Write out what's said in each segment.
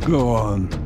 Go on.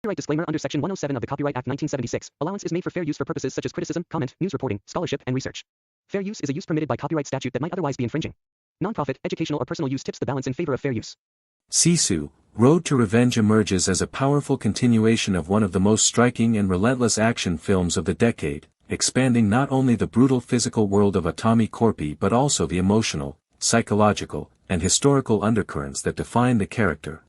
Copyright disclaimer under Section 107 of the Copyright Act 1976. Allowance is made for fair use for purposes such as criticism, comment, news reporting, scholarship, and research. Fair use is a use permitted by copyright statute that might otherwise be infringing. Nonprofit, educational or personal use tips the balance in favor of fair use. Sisu, Road to Revenge emerges as a powerful continuation of one of the most striking and relentless action films of the decade, expanding not only the brutal physical world of Atami Corpi but also the emotional, psychological, and historical undercurrents that define the character.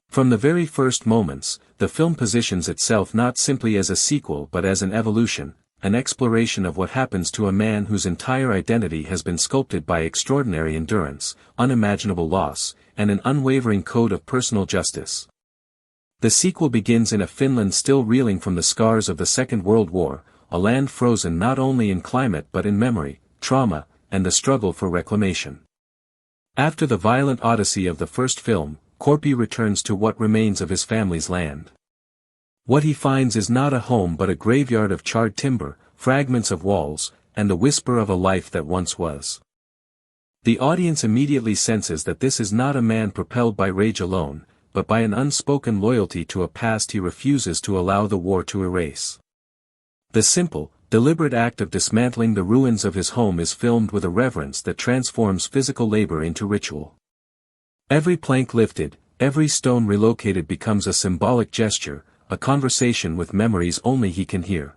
From the very first moments, the film positions itself not simply as a sequel but as an evolution, an exploration of what happens to a man whose entire identity has been sculpted by extraordinary endurance, unimaginable loss, and an unwavering code of personal justice. The sequel begins in a Finland still reeling from the scars of the Second World War, a land frozen not only in climate but in memory, trauma, and the struggle for reclamation. After the violent odyssey of the first film, Corpi returns to what remains of his family's land. What he finds is not a home but a graveyard of charred timber, fragments of walls, and the whisper of a life that once was. The audience immediately senses that this is not a man propelled by rage alone, but by an unspoken loyalty to a past he refuses to allow the war to erase. The simple, deliberate act of dismantling the ruins of his home is filmed with a reverence that transforms physical labor into ritual. Every plank lifted, every stone relocated becomes a symbolic gesture, a conversation with memories only he can hear.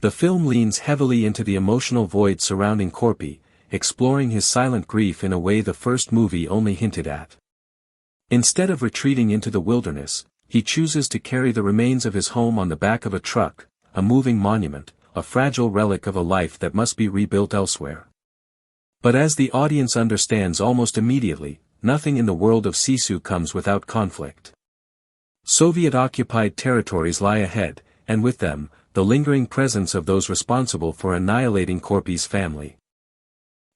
The film leans heavily into the emotional void surrounding Corpi, exploring his silent grief in a way the first movie only hinted at. Instead of retreating into the wilderness, he chooses to carry the remains of his home on the back of a truck, a moving monument, a fragile relic of a life that must be rebuilt elsewhere. But as the audience understands almost immediately, nothing in the world of Sisu comes without conflict. Soviet-occupied territories lie ahead, and with them, the lingering presence of those responsible for annihilating Corpi's family.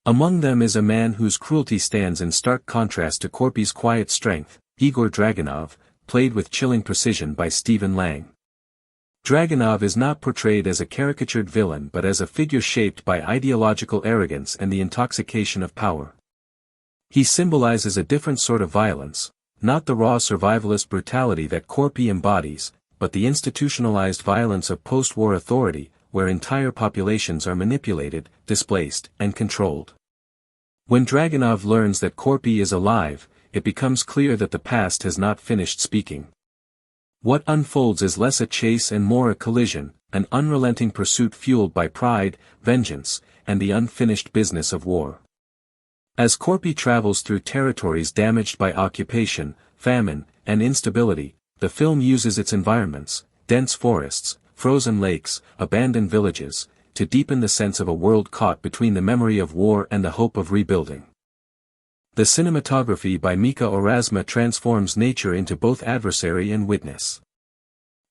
Among them is a man whose cruelty stands in stark contrast to Corpi's quiet strength, Igor Dragunov, played with chilling precision by Stephen Lang. Dragunov is not portrayed as a caricatured villain but as a figure shaped by ideological arrogance and the intoxication of power. He symbolizes a different sort of violence, not the raw survivalist brutality that Corpi embodies, but the institutionalized violence of post-war authority, where entire populations are manipulated, displaced, and controlled. When Dragunov learns that Corpi is alive, it becomes clear that the past has not finished speaking. What unfolds is less a chase and more a collision, an unrelenting pursuit fueled by pride, vengeance, and the unfinished business of war. As Corpi travels through territories damaged by occupation, famine, and instability, the film uses its environments, dense forests, frozen lakes, abandoned villages, to deepen the sense of a world caught between the memory of war and the hope of rebuilding. The cinematography by Mika Orasma transforms nature into both adversary and witness.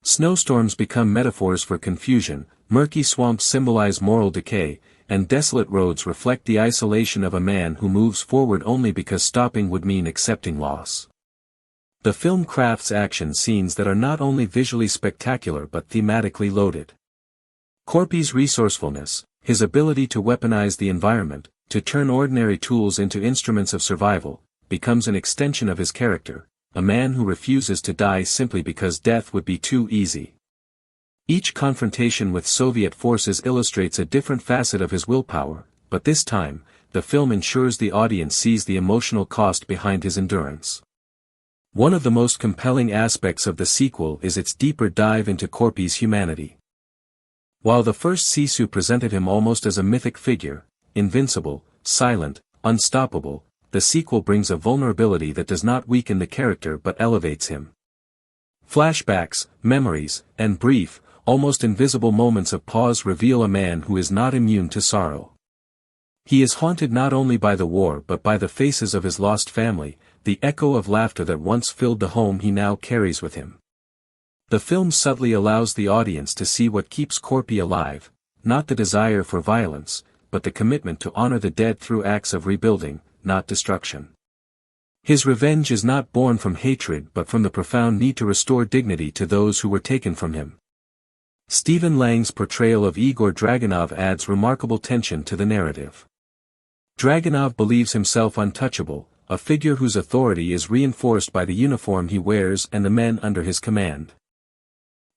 Snowstorms become metaphors for confusion, murky swamps symbolize moral decay, and desolate roads reflect the isolation of a man who moves forward only because stopping would mean accepting loss. The film crafts action scenes that are not only visually spectacular but thematically loaded. Corpi's resourcefulness, his ability to weaponize the environment, to turn ordinary tools into instruments of survival, becomes an extension of his character, a man who refuses to die simply because death would be too easy. Each confrontation with Soviet forces illustrates a different facet of his willpower, but this time, the film ensures the audience sees the emotional cost behind his endurance. One of the most compelling aspects of the sequel is its deeper dive into Corpi's humanity. While the first Sisu presented him almost as a mythic figure, invincible, silent, unstoppable, the sequel brings a vulnerability that does not weaken the character but elevates him. Flashbacks, memories, and brief, almost invisible moments of pause reveal a man who is not immune to sorrow. He is haunted not only by the war but by the faces of his lost family, the echo of laughter that once filled the home he now carries with him. The film subtly allows the audience to see what keeps Corpi alive, not the desire for violence, but the commitment to honor the dead through acts of rebuilding, not destruction. His revenge is not born from hatred but from the profound need to restore dignity to those who were taken from him. Stephen Lang's portrayal of Igor Dragunov adds remarkable tension to the narrative. Dragunov believes himself untouchable, a figure whose authority is reinforced by the uniform he wears and the men under his command.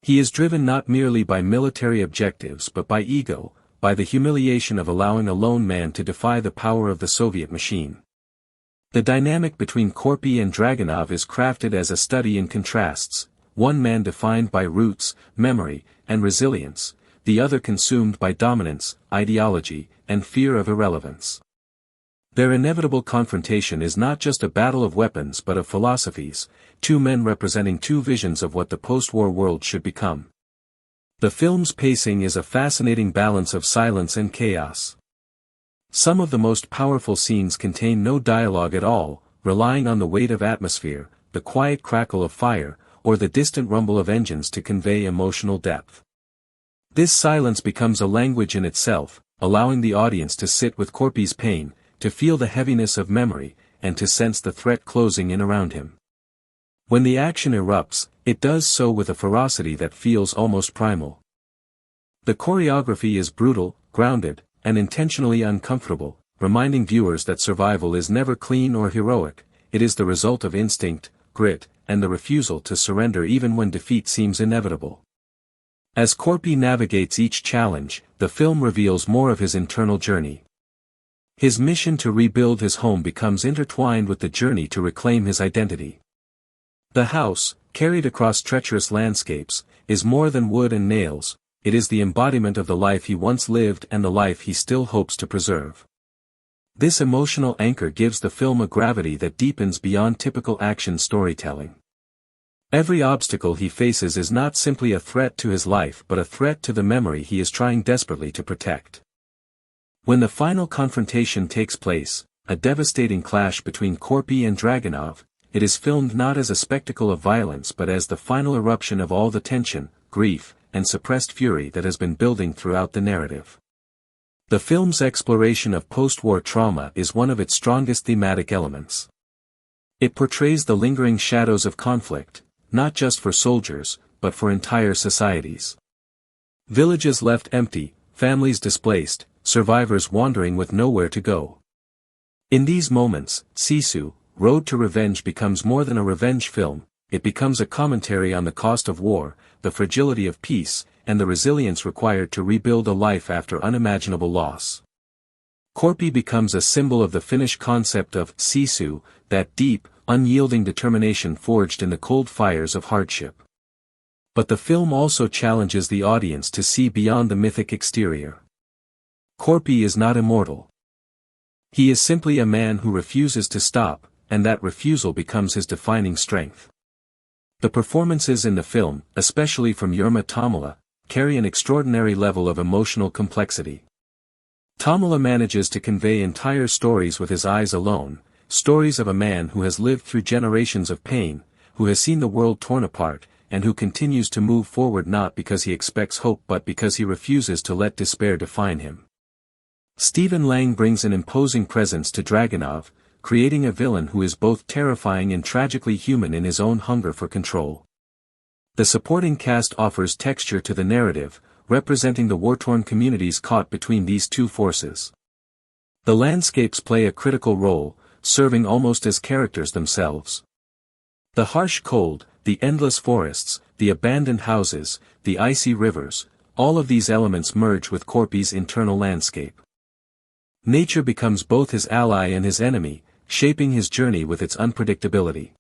He is driven not merely by military objectives but by ego, by the humiliation of allowing a lone man to defy the power of the Soviet machine. The dynamic between Korpi and Dragunov is crafted as a study in contrasts, one man defined by roots, memory, and resilience, the other consumed by dominance, ideology, and fear of irrelevance. Their inevitable confrontation is not just a battle of weapons but of philosophies, two men representing two visions of what the post-war world should become. The film's pacing is a fascinating balance of silence and chaos. Some of the most powerful scenes contain no dialogue at all, relying on the weight of atmosphere, the quiet crackle of fire, or the distant rumble of engines to convey emotional depth. This silence becomes a language in itself, allowing the audience to sit with Korpi's pain, to feel the heaviness of memory, and to sense the threat closing in around him. When the action erupts, it does so with a ferocity that feels almost primal. The choreography is brutal, grounded, and intentionally uncomfortable, reminding viewers that survival is never clean or heroic, it is the result of instinct, grit, and the refusal to surrender even when defeat seems inevitable. As Korpi navigates each challenge, the film reveals more of his internal journey. His mission to rebuild his home becomes intertwined with the journey to reclaim his identity. The house, carried across treacherous landscapes, is more than wood and nails, it is the embodiment of the life he once lived and the life he still hopes to preserve. This emotional anchor gives the film a gravity that deepens beyond typical action storytelling. Every obstacle he faces is not simply a threat to his life but a threat to the memory he is trying desperately to protect. When the final confrontation takes place, a devastating clash between Korpi and Dragunov, it is filmed not as a spectacle of violence but as the final eruption of all the tension, grief, and suppressed fury that has been building throughout the narrative. The film's exploration of post-war trauma is one of its strongest thematic elements. It portrays the lingering shadows of conflict, not just for soldiers, but for entire societies. Villages left empty, families displaced, survivors wandering with nowhere to go. In these moments, Sisu, Road to Revenge becomes more than a revenge film, it becomes a commentary on the cost of war, the fragility of peace, and the resilience required to rebuild a life after unimaginable loss. Korpi becomes a symbol of the Finnish concept of Sisu, that deep, unyielding determination forged in the cold fires of hardship. But the film also challenges the audience to see beyond the mythic exterior. Korpi is not immortal. He is simply a man who refuses to stop, and that refusal becomes his defining strength. The performances in the film, especially from Jorma Tommila, carry an extraordinary level of emotional complexity. Tommila manages to convey entire stories with his eyes alone, stories of a man who has lived through generations of pain, who has seen the world torn apart, and who continues to move forward not because he expects hope but because he refuses to let despair define him. Stephen Lang brings an imposing presence to Dragunov, creating a villain who is both terrifying and tragically human in his own hunger for control. The supporting cast offers texture to the narrative, representing the war-torn communities caught between these two forces. The landscapes play a critical role, serving almost as characters themselves. The harsh cold, the endless forests, the abandoned houses, the icy rivers, all of these elements merge with Korpi's internal landscape. Nature becomes both his ally and his enemy, shaping his journey with its unpredictability.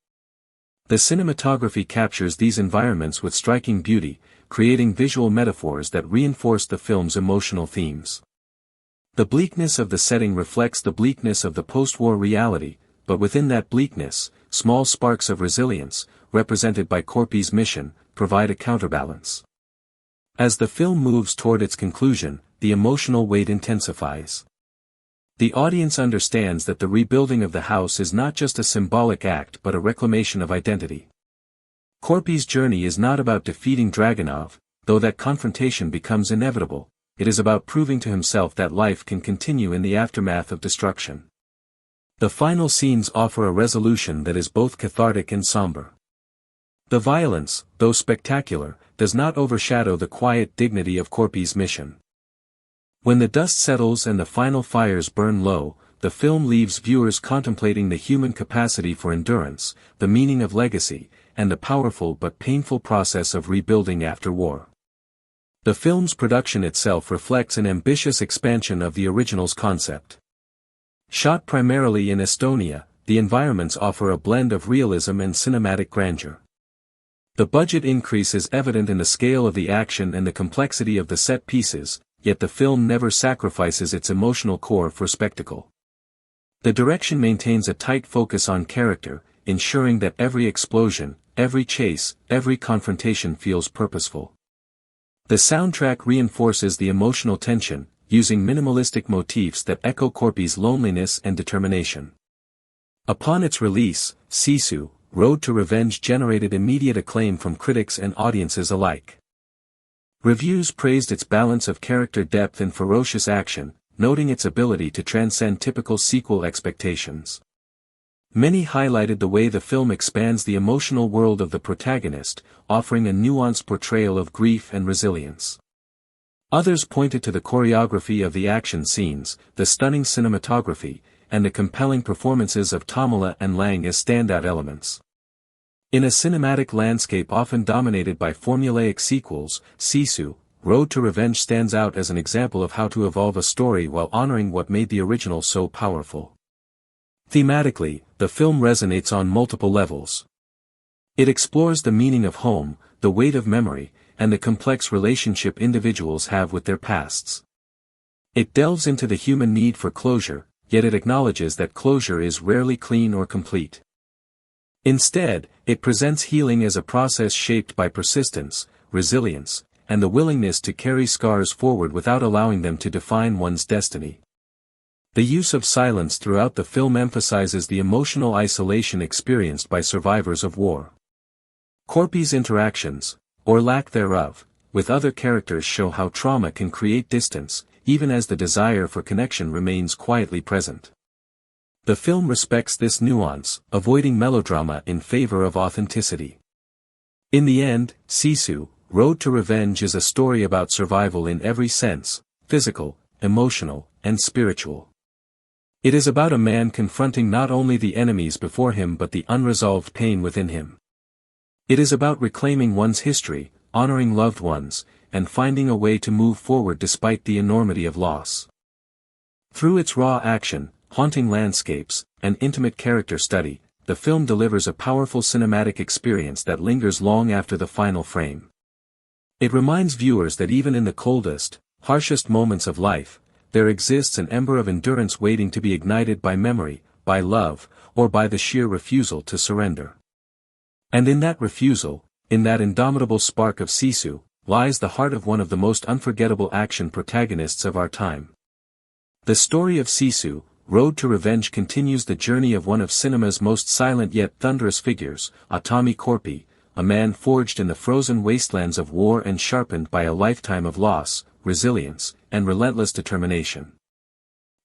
The cinematography captures these environments with striking beauty, creating visual metaphors that reinforce the film's emotional themes. The bleakness of the setting reflects the bleakness of the post-war reality, but within that bleakness, small sparks of resilience, represented by Korpi's mission, provide a counterbalance. As the film moves toward its conclusion, the emotional weight intensifies. The audience understands that the rebuilding of the house is not just a symbolic act but a reclamation of identity. Korpi's journey is not about defeating Dragunov, though that confrontation becomes inevitable, it is about proving to himself that life can continue in the aftermath of destruction. The final scenes offer a resolution that is both cathartic and somber. The violence, though spectacular, does not overshadow the quiet dignity of Korpi's mission. When the dust settles and the final fires burn low, the film leaves viewers contemplating the human capacity for endurance, the meaning of legacy, and the powerful but painful process of rebuilding after war. The film's production itself reflects an ambitious expansion of the original's concept. Shot primarily in Estonia, the environments offer a blend of realism and cinematic grandeur. The budget increase is evident in the scale of the action and the complexity of the set pieces, yet the film never sacrifices its emotional core for spectacle. The direction maintains a tight focus on character, ensuring that every explosion, every chase, every confrontation feels purposeful. The soundtrack reinforces the emotional tension, using minimalistic motifs that echo Korpi's loneliness and determination. Upon its release, Sisu, Road to Revenge generated immediate acclaim from critics and audiences alike. Reviews praised its balance of character depth and ferocious action, noting its ability to transcend typical sequel expectations. Many highlighted the way the film expands the emotional world of the protagonist, offering a nuanced portrayal of grief and resilience. Others pointed to the choreography of the action scenes, the stunning cinematography, and the compelling performances of Tamala and Lang as standout elements. In a cinematic landscape often dominated by formulaic sequels, Sisu, Road to Revenge stands out as an example of how to evolve a story while honoring what made the original so powerful. Thematically, the film resonates on multiple levels. It explores the meaning of home, the weight of memory, and the complex relationship individuals have with their pasts. It delves into the human need for closure, yet it acknowledges that closure is rarely clean or complete. Instead, it presents healing as a process shaped by persistence, resilience, and the willingness to carry scars forward without allowing them to define one's destiny. The use of silence throughout the film emphasizes the emotional isolation experienced by survivors of war. Korpi's interactions, or lack thereof, with other characters show how trauma can create distance, even as the desire for connection remains quietly present. The film respects this nuance, avoiding melodrama in favor of authenticity. In the end, Sisu, Road to Revenge is a story about survival in every sense, physical, emotional, and spiritual. It is about a man confronting not only the enemies before him but the unresolved pain within him. It is about reclaiming one's history, honoring loved ones, and finding a way to move forward despite the enormity of loss. Through its raw action, haunting landscapes, and intimate character study, the film delivers a powerful cinematic experience that lingers long after the final frame. It reminds viewers that even in the coldest, harshest moments of life, there exists an ember of endurance waiting to be ignited by memory, by love, or by the sheer refusal to surrender. And in that refusal, in that indomitable spark of Sisu, lies the heart of one of the most unforgettable action protagonists of our time. The story of Sisu, Road to Revenge continues the journey of one of cinema's most silent yet thunderous figures, Atami Korpi, a man forged in the frozen wastelands of war and sharpened by a lifetime of loss, resilience, and relentless determination.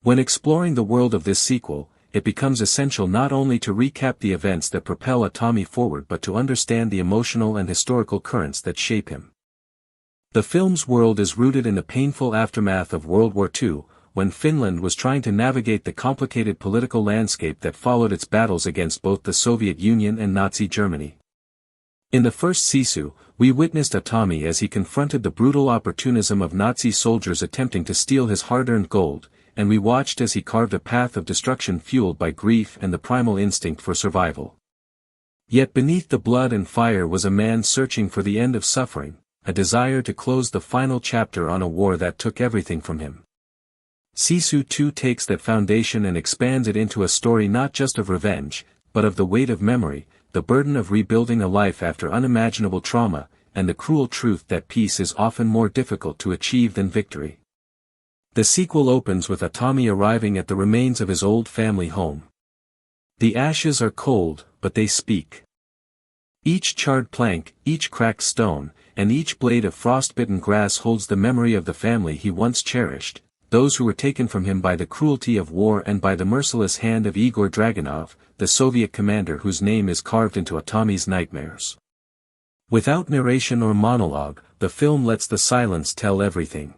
When exploring the world of this sequel, it becomes essential not only to recap the events that propel Atami forward but to understand the emotional and historical currents that shape him. The film's world is rooted in the painful aftermath of World War II, when Finland was trying to navigate the complicated political landscape that followed its battles against both the Soviet Union and Nazi Germany. In the first Sisu, we witnessed Atami as he confronted the brutal opportunism of Nazi soldiers attempting to steal his hard-earned gold, and we watched as he carved a path of destruction fueled by grief and the primal instinct for survival. Yet beneath the blood and fire was a man searching for the end of suffering, a desire to close the final chapter on a war that took everything from him. Sisu 2 takes that foundation and expands it into a story not just of revenge, but of the weight of memory, the burden of rebuilding a life after unimaginable trauma, and the cruel truth that peace is often more difficult to achieve than victory. The sequel opens with Atami arriving at the remains of his old family home. The ashes are cold, but they speak. Each charred plank, each cracked stone, and each blade of frostbitten grass holds the memory of the family he once cherished, those who were taken from him by the cruelty of war and by the merciless hand of Igor Dragunov, the Soviet commander whose name is carved into Atami's nightmares. Without narration or monologue, the film lets the silence tell everything.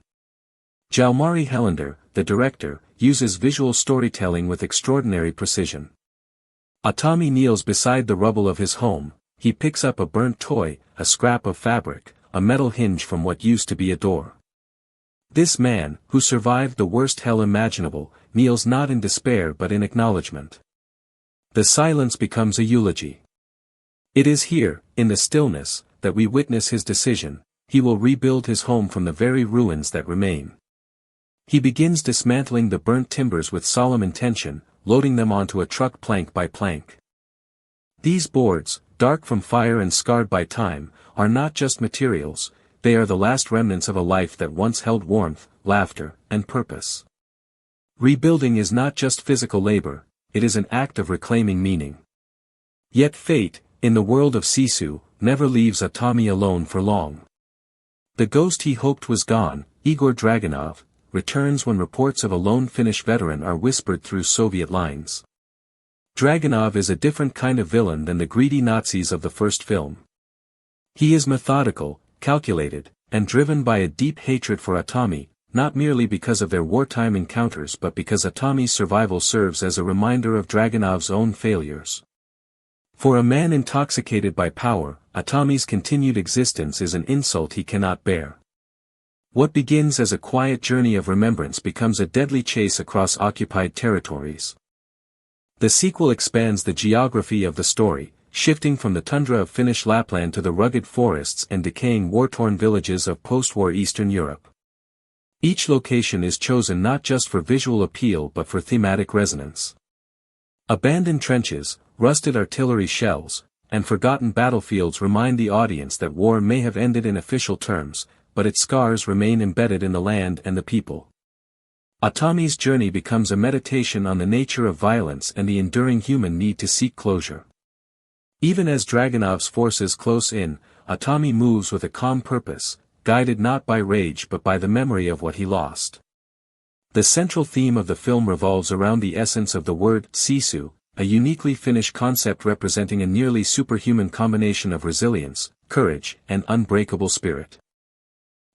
Jalmari Helander, the director, uses visual storytelling with extraordinary precision. Atami kneels beside the rubble of his home, he picks up a burnt toy, a scrap of fabric, a metal hinge from what used to be a door. This man, who survived the worst hell imaginable, kneels not in despair but in acknowledgement. The silence becomes a eulogy. It is here, in the stillness, that we witness his decision. He will rebuild his home from the very ruins that remain. He begins dismantling the burnt timbers with solemn intention, loading them onto a truck plank by plank. These boards, dark from fire and scarred by time, are not just materials, they are the last remnants of a life that once held warmth, laughter, and purpose. Rebuilding is not just physical labor, it is an act of reclaiming meaning. Yet fate, in the world of Sisu, never leaves Atami alone for long. The ghost he hoped was gone, Igor Dragunov, returns when reports of a lone Finnish veteran are whispered through Soviet lines. Dragunov is a different kind of villain than the greedy Nazis of the first film. He is methodical, calculated, and driven by a deep hatred for Atami, not merely because of their wartime encounters but because Atami's survival serves as a reminder of Dragunov's own failures. For a man intoxicated by power, Atami's continued existence is an insult he cannot bear. What begins as a quiet journey of remembrance becomes a deadly chase across occupied territories. The sequel expands the geography of the story, shifting from the tundra of Finnish Lapland to the rugged forests and decaying war-torn villages of post-war Eastern Europe. Each location is chosen not just for visual appeal but for thematic resonance. Abandoned trenches, rusted artillery shells, and forgotten battlefields remind the audience that war may have ended in official terms, but its scars remain embedded in the land and the people. Atami's journey becomes a meditation on the nature of violence and the enduring human need to seek closure. Even as Dragunov's forces close in, Atami moves with a calm purpose, guided not by rage but by the memory of what he lost. The central theme of the film revolves around the essence of the word Sisu, a uniquely Finnish concept representing a nearly superhuman combination of resilience, courage, and unbreakable spirit.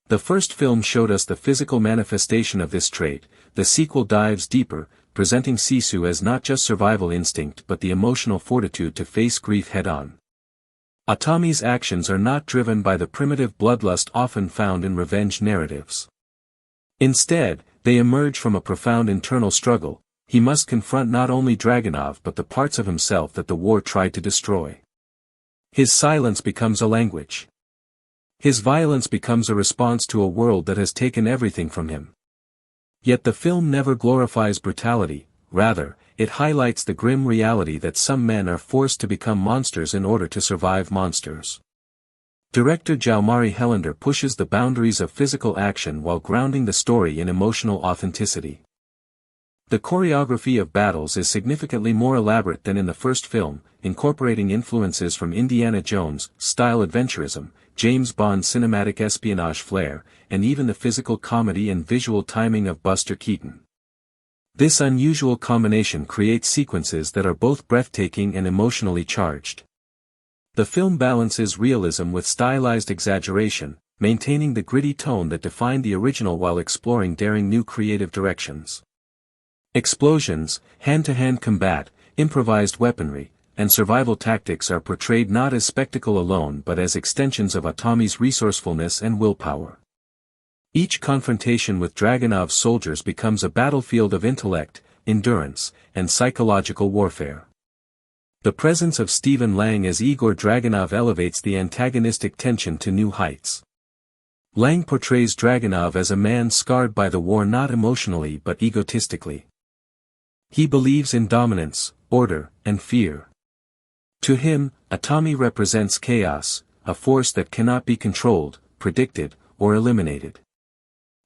The first film showed us the physical manifestation of this trait, the sequel dives deeper, presenting Sisu as not just survival instinct but the emotional fortitude to face grief head-on. Atami's actions are not driven by the primitive bloodlust often found in revenge narratives. Instead, they emerge from a profound internal struggle. He must confront not only Dragunov but the parts of himself that the war tried to destroy. His silence becomes a language. His violence becomes a response to a world that has taken everything from him. Yet the film never glorifies brutality, rather, it highlights the grim reality that some men are forced to become monsters in order to survive monsters. Director Jalmari Helander pushes the boundaries of physical action while grounding the story in emotional authenticity. The choreography of battles is significantly more elaborate than in the first film, incorporating influences from Indiana Jones-style adventurism, James Bond cinematic espionage flair, and even the physical comedy and visual timing of Buster Keaton. This unusual combination creates sequences that are both breathtaking and emotionally charged. The film balances realism with stylized exaggeration, maintaining the gritty tone that defined the original while exploring daring new creative directions. Explosions, hand-to-hand combat, improvised weaponry, and survival tactics are portrayed not as spectacle alone but as extensions of Atami's resourcefulness and willpower. Each confrontation with Dragunov's soldiers becomes a battlefield of intellect, endurance, and psychological warfare. The presence of Stephen Lang as Igor Dragunov elevates the antagonistic tension to new heights. Lang portrays Dragunov as a man scarred by the war not emotionally but egotistically. He believes in dominance, order, and fear. To him, Atami represents chaos, a force that cannot be controlled, predicted, or eliminated.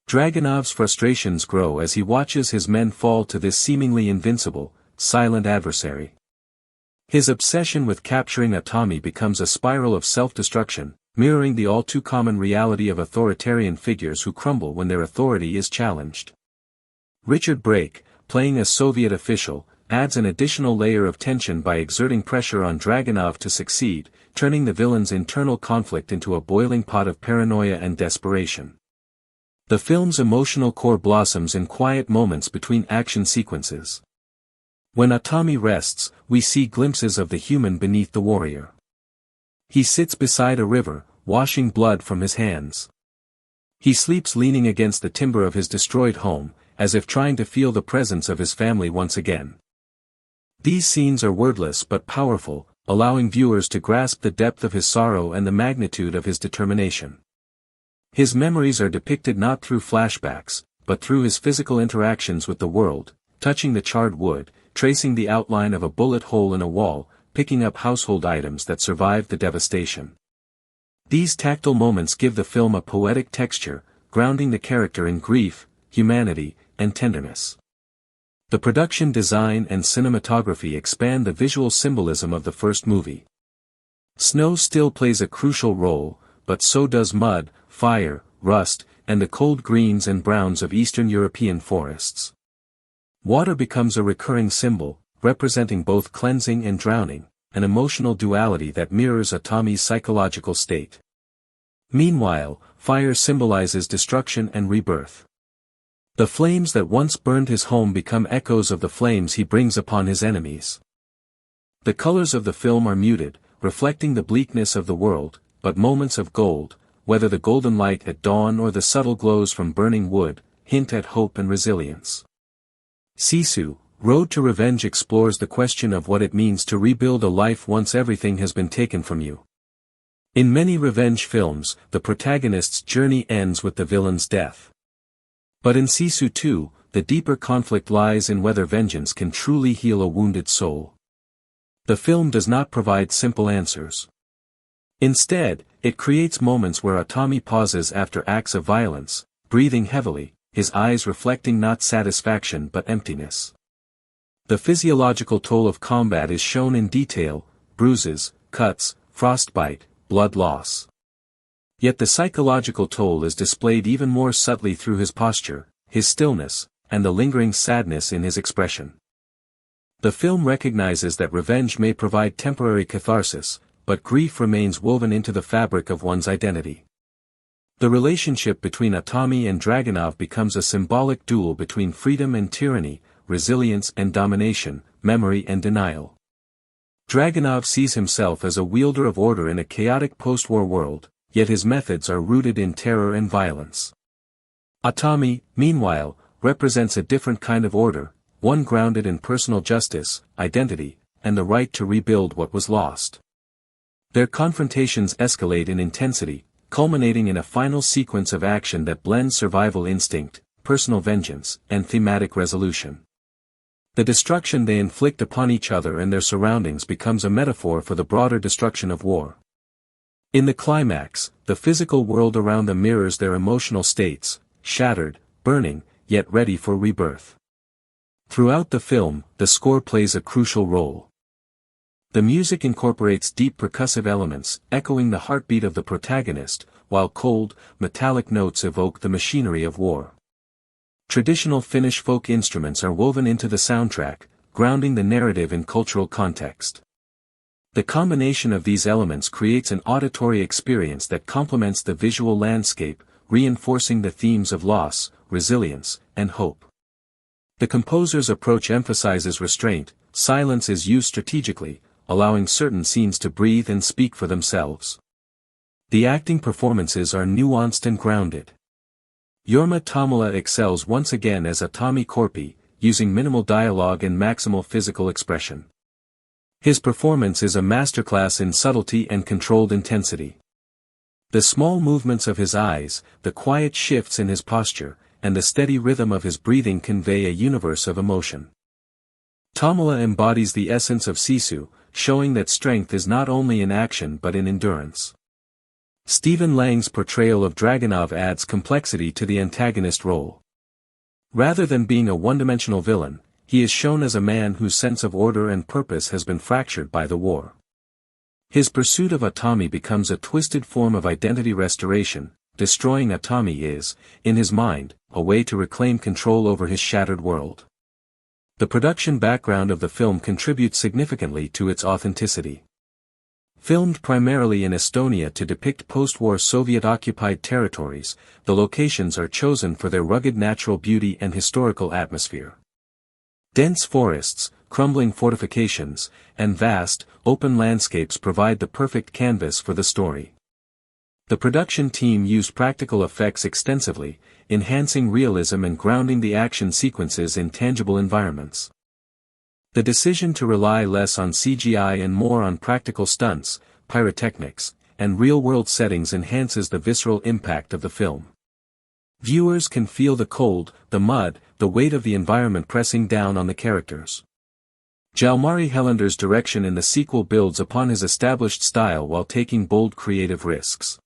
Dragunov's frustrations grow as he watches his men fall to this seemingly invincible, silent adversary. His obsession with capturing Atami becomes a spiral of self-destruction, mirroring the all-too-common reality of authoritarian figures who crumble when their authority is challenged. Richard Brake, playing a Soviet official, adds an additional layer of tension by exerting pressure on Dragunov to succeed, turning the villain's internal conflict into a boiling pot of paranoia and desperation. The film's emotional core blossoms in quiet moments between action sequences. When Atami rests, we see glimpses of the human beneath the warrior. He sits beside a river, washing blood from his hands. He sleeps leaning against the timber of his destroyed home, as if trying to feel the presence of his family once again. These scenes are wordless but powerful, allowing viewers to grasp the depth of his sorrow and the magnitude of his determination. His memories are depicted not through flashbacks, but through his physical interactions with the world, touching the charred wood, tracing the outline of a bullet hole in a wall, picking up household items that survived the devastation. These tactile moments give the film a poetic texture, grounding the character in grief, humanity, and tenderness. The production design and cinematography expand the visual symbolism of the first movie. Snow still plays a crucial role, but so does mud, fire, rust, and the cold greens and browns of Eastern European forests. Water becomes a recurring symbol, representing both cleansing and drowning, an emotional duality that mirrors Atami's psychological state. Meanwhile, fire symbolizes destruction and rebirth. The flames that once burned his home become echoes of the flames he brings upon his enemies. The colors of the film are muted, reflecting the bleakness of the world, but moments of gold, whether the golden light at dawn or the subtle glows from burning wood, hint at hope and resilience. Sisu, Road to Revenge explores the question of what it means to rebuild a life once everything has been taken from you. In many revenge films, the protagonist's journey ends with the villain's death. But in Sisu 2, the deeper conflict lies in whether vengeance can truly heal a wounded soul. The film does not provide simple answers. Instead, it creates moments where Atami pauses after acts of violence, breathing heavily, his eyes reflecting not satisfaction but emptiness. The physiological toll of combat is shown in detail: bruises, cuts, frostbite, blood loss. Yet the psychological toll is displayed even more subtly through his posture, his stillness, and the lingering sadness in his expression. The film recognizes that revenge may provide temporary catharsis, but grief remains woven into the fabric of one's identity. The relationship between Atami and Dragunov becomes a symbolic duel between freedom and tyranny, resilience and domination, memory and denial. Dragunov sees himself as a wielder of order in a chaotic post-war world, yet his methods are rooted in terror and violence. Atami, meanwhile, represents a different kind of order, one grounded in personal justice, identity, and the right to rebuild what was lost. Their confrontations escalate in intensity, culminating in a final sequence of action that blends survival instinct, personal vengeance, and thematic resolution. The destruction they inflict upon each other and their surroundings becomes a metaphor for the broader destruction of war. In the climax, the physical world around them mirrors their emotional states, shattered, burning, yet ready for rebirth. Throughout the film, the score plays a crucial role. The music incorporates deep percussive elements, echoing the heartbeat of the protagonist, while cold, metallic notes evoke the machinery of war. Traditional Finnish folk instruments are woven into the soundtrack, grounding the narrative in cultural context. The combination of these elements creates an auditory experience that complements the visual landscape, reinforcing the themes of loss, resilience, and hope. The composer's approach emphasizes restraint. Silence is used strategically, allowing certain scenes to breathe and speak for themselves. The acting performances are nuanced and grounded. Jorma Tommila excels once again as Atami Korpi, using minimal dialogue and maximal physical expression. His performance is a masterclass in subtlety and controlled intensity. The small movements of his eyes, the quiet shifts in his posture, and the steady rhythm of his breathing convey a universe of emotion. Tommila embodies the essence of Sisu, showing that strength is not only in action but in endurance. Stephen Lang's portrayal of Dragunov adds complexity to the antagonist role. Rather than being a one-dimensional villain, he is shown as a man whose sense of order and purpose has been fractured by the war. His pursuit of Atami becomes a twisted form of identity restoration. Destroying Atami is, in his mind, a way to reclaim control over his shattered world. The production background of the film contributes significantly to its authenticity. Filmed primarily in Estonia to depict post-war Soviet-occupied territories, the locations are chosen for their rugged natural beauty and historical atmosphere. Dense forests, crumbling fortifications, and vast, open landscapes provide the perfect canvas for the story. The production team used practical effects extensively, enhancing realism and grounding the action sequences in tangible environments. The decision to rely less on CGI and more on practical stunts, pyrotechnics, and real-world settings enhances the visceral impact of the film. Viewers can feel the cold, the mud, the weight of the environment pressing down on the characters. Jalmari Helander's direction in the sequel builds upon his established style while taking bold creative risks.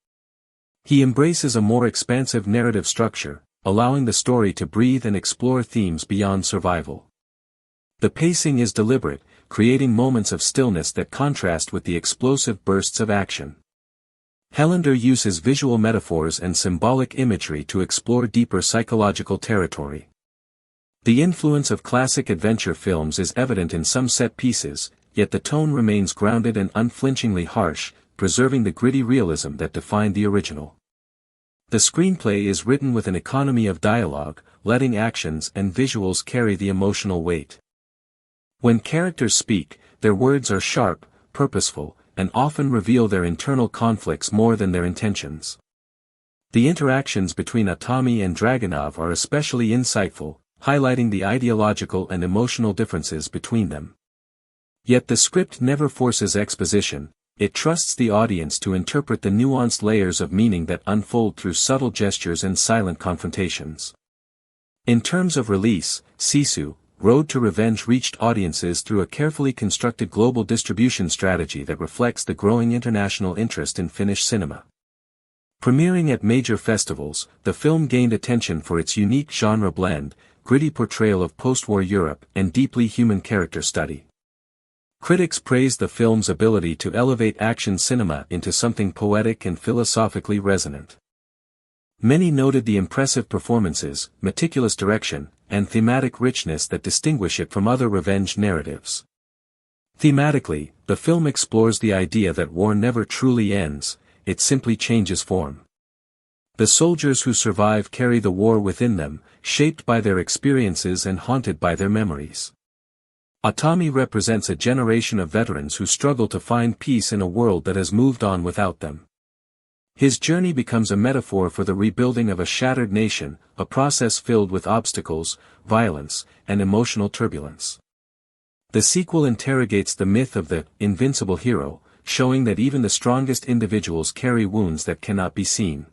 He embraces a more expansive narrative structure, allowing the story to breathe and explore themes beyond survival. The pacing is deliberate, creating moments of stillness that contrast with the explosive bursts of action. Helander uses visual metaphors and symbolic imagery to explore deeper psychological territory. The influence of classic adventure films is evident in some set pieces, yet the tone remains grounded and unflinchingly harsh, preserving the gritty realism that defined the original. The screenplay is written with an economy of dialogue, letting actions and visuals carry the emotional weight. When characters speak, their words are sharp, purposeful, and often reveal their internal conflicts more than their intentions. The interactions between Atami and Dragunov are especially insightful, highlighting the ideological and emotional differences between them. Yet the script never forces exposition, it trusts the audience to interpret the nuanced layers of meaning that unfold through subtle gestures and silent confrontations. In terms of release, Sisu, Road to Revenge reached audiences through a carefully constructed global distribution strategy that reflects the growing international interest in Finnish cinema. Premiering at major festivals, the film gained attention for its unique genre blend, gritty portrayal of post-war Europe, and deeply human character study. Critics praised the film's ability to elevate action cinema into something poetic and philosophically resonant. Many noted the impressive performances, meticulous direction, and thematic richness that distinguish it from other revenge narratives. Thematically, the film explores the idea that war never truly ends, it simply changes form. The soldiers who survive carry the war within them, shaped by their experiences and haunted by their memories. Atami represents a generation of veterans who struggle to find peace in a world that has moved on without them. His journey becomes a metaphor for the rebuilding of a shattered nation, a process filled with obstacles, violence, and emotional turbulence. The sequel interrogates the myth of the invincible hero, showing that even the strongest individuals carry wounds that cannot be seen.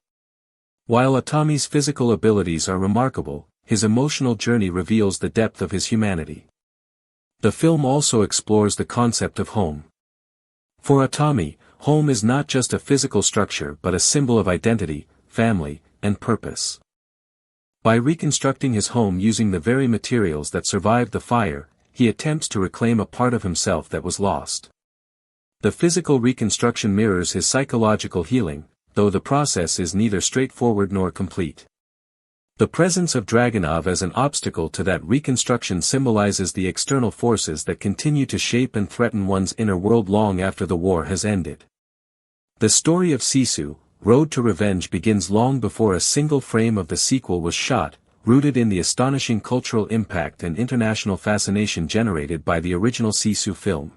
While Atami's physical abilities are remarkable, his emotional journey reveals the depth of his humanity. The film also explores the concept of home. For Atami, home is not just a physical structure but a symbol of identity, family, and purpose. By reconstructing his home using the very materials that survived the fire, he attempts to reclaim a part of himself that was lost. The physical reconstruction mirrors his psychological healing, though the process is neither straightforward nor complete. The presence of Dragunov as an obstacle to that reconstruction symbolizes the external forces that continue to shape and threaten one's inner world long after the war has ended. The story of Sisu, Road to Revenge begins long before a single frame of the sequel was shot, rooted in the astonishing cultural impact and international fascination generated by the original Sisu film.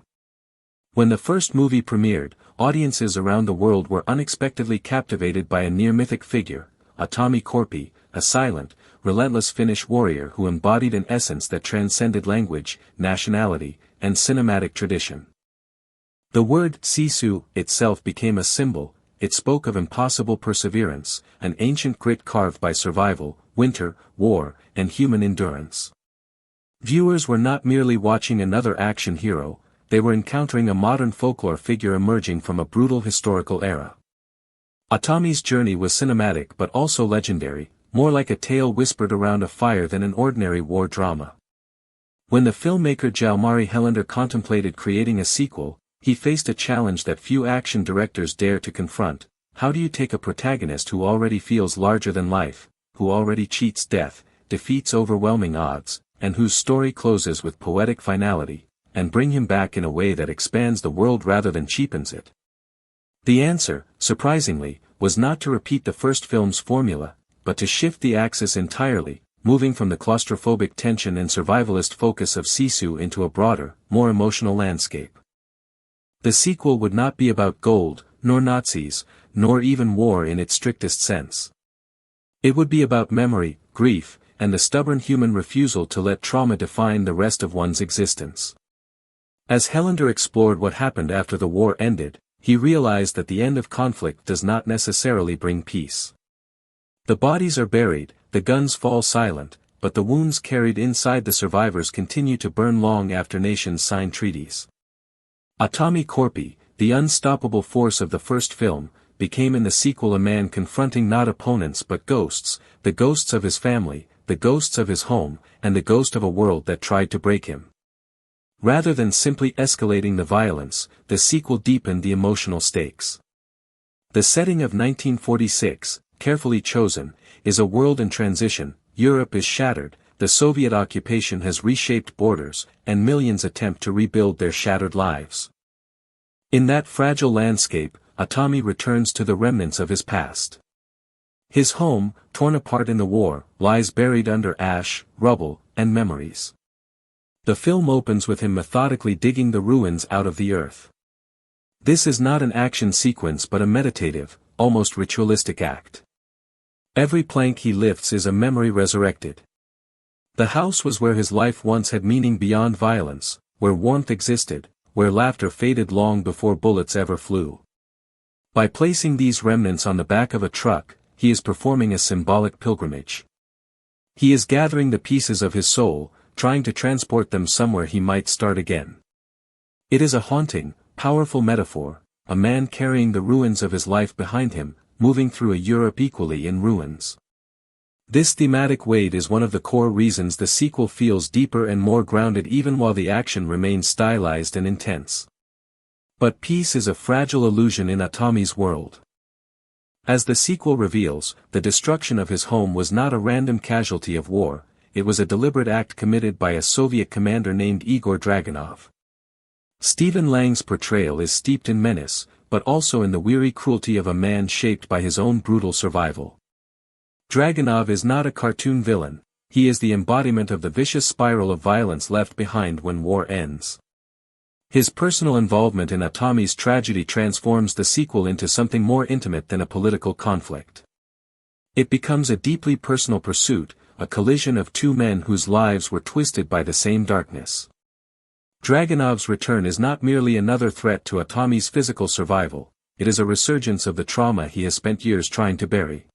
When the first movie premiered, audiences around the world were unexpectedly captivated by a near-mythic figure, Atami Korpi, a silent, relentless Finnish warrior who embodied an essence that transcended language, nationality, and cinematic tradition. The word Sisu itself became a symbol, it spoke of impossible perseverance, an ancient grit carved by survival, winter, war, and human endurance. Viewers were not merely watching another action hero, they were encountering a modern folklore figure emerging from a brutal historical era. Atami's journey was cinematic but also legendary, more like a tale whispered around a fire than an ordinary war drama. When the filmmaker Jalmari Helander contemplated creating a sequel, he faced a challenge that few action directors dare to confront. How do you take a protagonist who already feels larger than life, who already cheats death, defeats overwhelming odds, and whose story closes with poetic finality, and bring him back in a way that expands the world rather than cheapens it? The answer, surprisingly, was not to repeat the first film's formula, but to shift the axis entirely, moving from the claustrophobic tension and survivalist focus of Sisu into a broader, more emotional landscape. The sequel would not be about gold, nor Nazis, nor even war in its strictest sense. It would be about memory, grief, and the stubborn human refusal to let trauma define the rest of one's existence. As Helander explored what happened after the war ended, he realized that the end of conflict does not necessarily bring peace. The bodies are buried, the guns fall silent, but the wounds carried inside the survivors continue to burn long after nations sign treaties. Atomi Corpi, the unstoppable force of the first film, became in the sequel a man confronting not opponents but ghosts, the ghosts of his family, the ghosts of his home, and the ghost of a world that tried to break him. Rather than simply escalating the violence, the sequel deepened the emotional stakes. The setting of 1946, carefully chosen, is a world in transition. Europe is shattered, the Soviet occupation has reshaped borders, and millions attempt to rebuild their shattered lives. In that fragile landscape, Atomi returns to the remnants of his past. His home, torn apart in the war, lies buried under ash, rubble, and memories. The film opens with him methodically digging the ruins out of the earth. This is not an action sequence but a meditative, almost ritualistic act. Every plank he lifts is a memory resurrected. The house was where his life once had meaning beyond violence, where warmth existed, where laughter faded long before bullets ever flew. By placing these remnants on the back of a truck, he is performing a symbolic pilgrimage. He is gathering the pieces of his soul, trying to transport them somewhere he might start again. It is a haunting, powerful metaphor, a man carrying the ruins of his life behind him, moving through a Europe equally in ruins. This thematic weight is one of the core reasons the sequel feels deeper and more grounded even while the action remains stylized and intense. But peace is a fragile illusion in Atomi's world. As the sequel reveals, the destruction of his home was not a random casualty of war, it was a deliberate act committed by a Soviet commander named Igor Dragunov. Stephen Lang's portrayal is steeped in menace, but also in the weary cruelty of a man shaped by his own brutal survival. Dragunov is not a cartoon villain, he is the embodiment of the vicious spiral of violence left behind when war ends. His personal involvement in Atomi's tragedy transforms the sequel into something more intimate than a political conflict. It becomes a deeply personal pursuit, a collision of two men whose lives were twisted by the same darkness. Dragunov's return is not merely another threat to Atomi's physical survival, it is a resurgence of the trauma he has spent years trying to bury.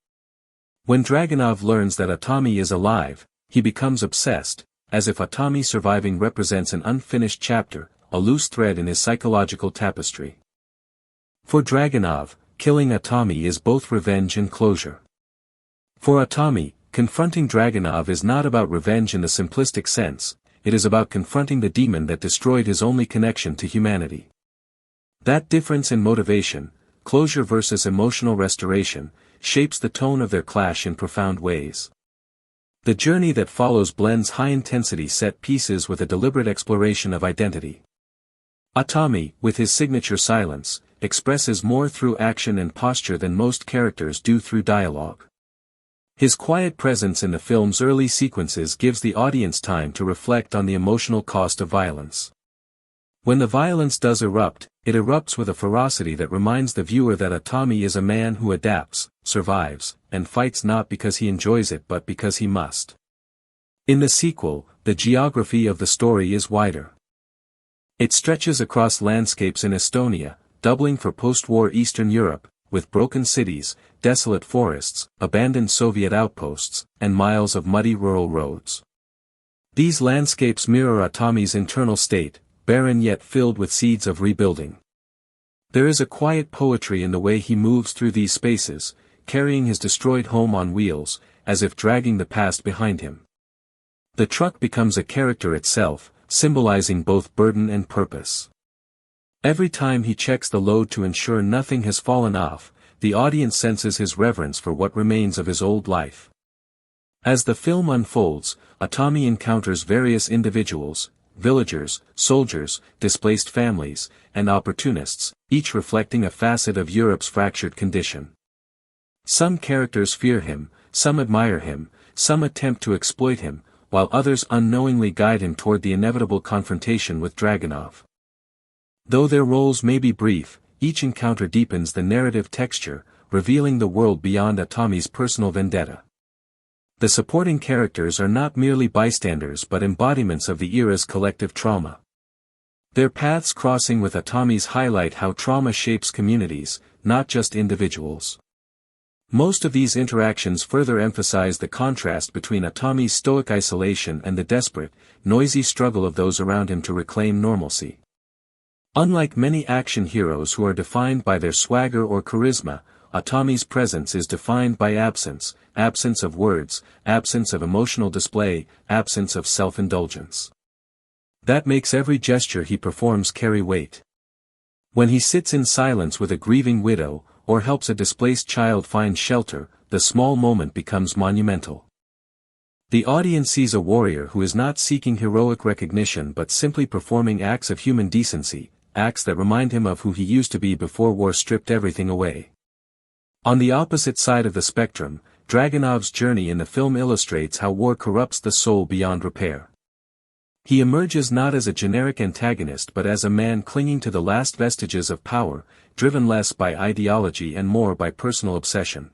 When Dragunov learns that Atomi is alive, he becomes obsessed, as if Atomi surviving represents an unfinished chapter, a loose thread in his psychological tapestry. For Dragunov, killing Atomi is both revenge and closure. For Atomi, confronting Dragunov is not about revenge in the simplistic sense, it is about confronting the demon that destroyed his only connection to humanity. That difference in motivation, closure versus emotional restoration, shapes the tone of their clash in profound ways. The journey that follows blends high-intensity set pieces with a deliberate exploration of identity. Atomi, with his signature silence, expresses more through action and posture than most characters do through dialogue. His quiet presence in the film's early sequences gives the audience time to reflect on the emotional cost of violence. When the violence does erupt, it erupts with a ferocity that reminds the viewer that Atomi is a man who adapts, survives, and fights not because he enjoys it but because he must. In the sequel, the geography of the story is wider. It stretches across landscapes in Estonia, doubling for post-war Eastern Europe, with broken cities, desolate forests, abandoned Soviet outposts, and miles of muddy rural roads. These landscapes mirror Atomi's internal state, barren yet filled with seeds of rebuilding. There is a quiet poetry in the way he moves through these spaces, carrying his destroyed home on wheels, as if dragging the past behind him. The truck becomes a character itself, symbolizing both burden and purpose. Every time he checks the load to ensure nothing has fallen off, the audience senses his reverence for what remains of his old life. As the film unfolds, Atomi encounters various individuals, villagers, soldiers, displaced families, and opportunists, each reflecting a facet of Europe's fractured condition. Some characters fear him, some admire him, some attempt to exploit him, while others unknowingly guide him toward the inevitable confrontation with Dragunov. Though their roles may be brief, each encounter deepens the narrative texture, revealing the world beyond Atami's personal vendetta. The supporting characters are not merely bystanders but embodiments of the era's collective trauma. Their paths crossing with Atami's highlight how trauma shapes communities, not just individuals. Most of these interactions further emphasize the contrast between Atami's stoic isolation and the desperate, noisy struggle of those around him to reclaim normalcy. Unlike many action heroes who are defined by their swagger or charisma, Atami's presence is defined by absence, absence of words, absence of emotional display, absence of self-indulgence. That makes every gesture he performs carry weight. When he sits in silence with a grieving widow, or helps a displaced child find shelter, the small moment becomes monumental. The audience sees a warrior who is not seeking heroic recognition but simply performing acts of human decency, acts that remind him of who he used to be before war stripped everything away. On the opposite side of the spectrum, Dragunov's journey in the film illustrates how war corrupts the soul beyond repair. He emerges not as a generic antagonist but as a man clinging to the last vestiges of power, driven less by ideology and more by personal obsession.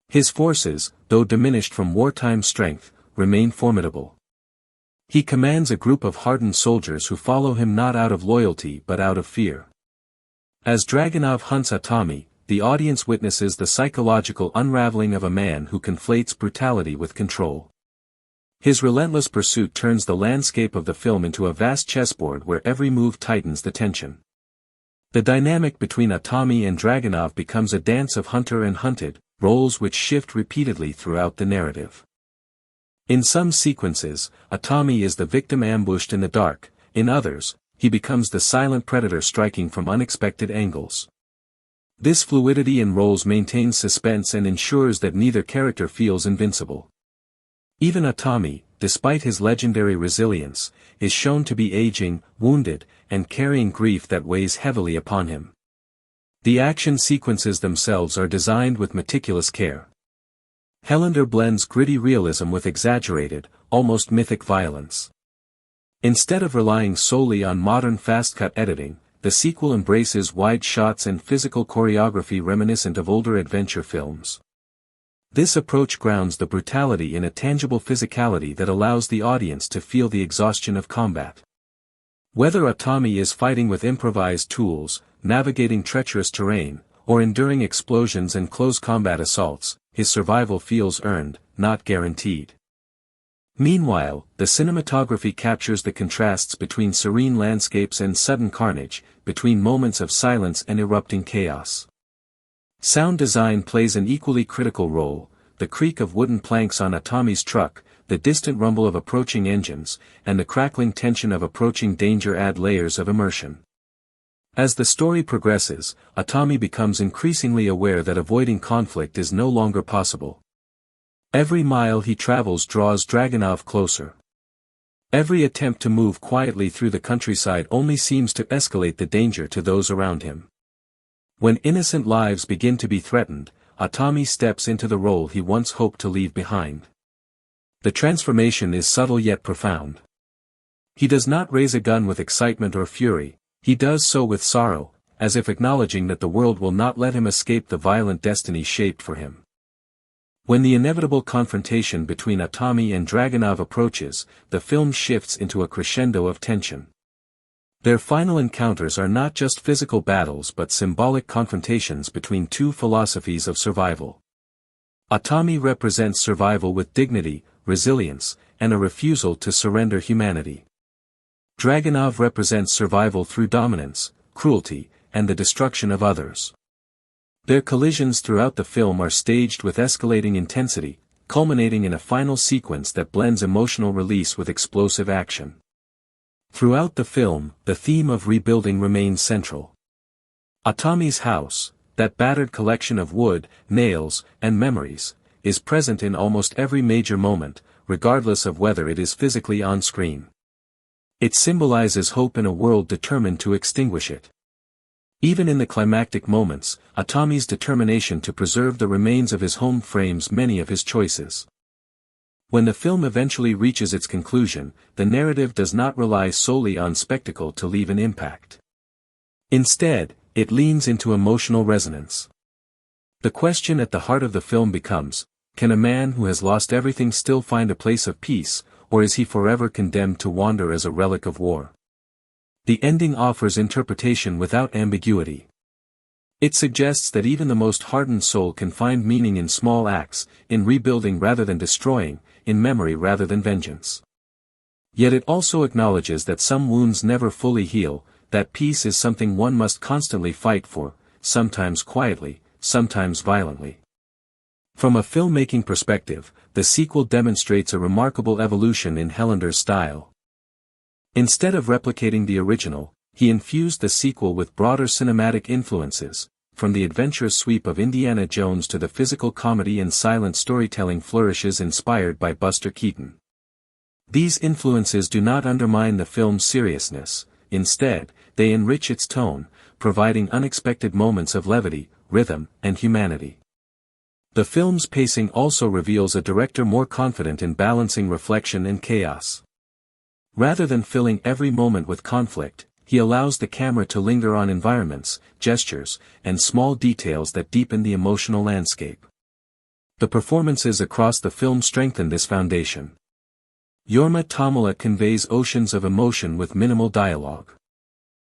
His forces, though diminished from wartime strength, remain formidable. He commands a group of hardened soldiers who follow him not out of loyalty but out of fear. As Dragunov hunts Atami, the audience witnesses the psychological unraveling of a man who conflates brutality with control. His relentless pursuit turns the landscape of the film into a vast chessboard where every move tightens the tension. The dynamic between Atami and Dragunov becomes a dance of hunter and hunted, roles which shift repeatedly throughout the narrative. In some sequences, Atami is the victim ambushed in the dark, in others, he becomes the silent predator striking from unexpected angles. This fluidity in roles maintains suspense and ensures that neither character feels invincible. Even Atami, despite his legendary resilience, is shown to be aging, wounded, and carrying grief that weighs heavily upon him. The action sequences themselves are designed with meticulous care. Helander blends gritty realism with exaggerated, almost mythic violence. Instead of relying solely on modern fast-cut editing, the sequel embraces wide shots and physical choreography reminiscent of older adventure films. This approach grounds the brutality in a tangible physicality that allows the audience to feel the exhaustion of combat. Whether Atami is fighting with improvised tools, navigating treacherous terrain, or enduring explosions and close combat assaults, his survival feels earned, not guaranteed. Meanwhile, the cinematography captures the contrasts between serene landscapes and sudden carnage, between moments of silence and erupting chaos. Sound design plays an equally critical role. The creak of wooden planks on Atami's truck, the distant rumble of approaching engines, and the crackling tension of approaching danger add layers of immersion. As the story progresses, Atami becomes increasingly aware that avoiding conflict is no longer possible. Every mile he travels draws Dragunov closer. Every attempt to move quietly through the countryside only seems to escalate the danger to those around him. When innocent lives begin to be threatened, Atami steps into the role he once hoped to leave behind. The transformation is subtle yet profound. He does not raise a gun with excitement or fury, he does so with sorrow, as if acknowledging that the world will not let him escape the violent destiny shaped for him. When the inevitable confrontation between Atami and Dragunov approaches, the film shifts into a crescendo of tension. Their final encounters are not just physical battles but symbolic confrontations between two philosophies of survival. Atami represents survival with dignity, resilience, and a refusal to surrender humanity. Dragunov represents survival through dominance, cruelty, and the destruction of others. Their collisions throughout the film are staged with escalating intensity, culminating in a final sequence that blends emotional release with explosive action. Throughout the film, the theme of rebuilding remains central. Atami's house, that battered collection of wood, nails, and memories, is present in almost every major moment, regardless of whether it is physically on screen. It symbolizes hope in a world determined to extinguish it. Even in the climactic moments, Atami's determination to preserve the remains of his home frames many of his choices. When the film eventually reaches its conclusion, the narrative does not rely solely on spectacle to leave an impact. Instead, it leans into emotional resonance. The question at the heart of the film becomes, can a man who has lost everything still find a place of peace, or is he forever condemned to wander as a relic of war? The ending offers interpretation without ambiguity. It suggests that even the most hardened soul can find meaning in small acts, in rebuilding rather than destroying, in memory rather than vengeance. Yet it also acknowledges that some wounds never fully heal, that peace is something one must constantly fight for, sometimes quietly, sometimes violently. From a filmmaking perspective, the sequel demonstrates a remarkable evolution in Hellander's style. Instead of replicating the original, he infused the sequel with broader cinematic influences, from the adventurous sweep of Indiana Jones to the physical comedy and silent storytelling flourishes inspired by Buster Keaton. These influences do not undermine the film's seriousness, instead, they enrich its tone, providing unexpected moments of levity, rhythm, and humanity. The film's pacing also reveals a director more confident in balancing reflection and chaos. Rather than filling every moment with conflict, he allows the camera to linger on environments, gestures, and small details that deepen the emotional landscape. The performances across the film strengthen this foundation. Jorma Tommila conveys oceans of emotion with minimal dialogue.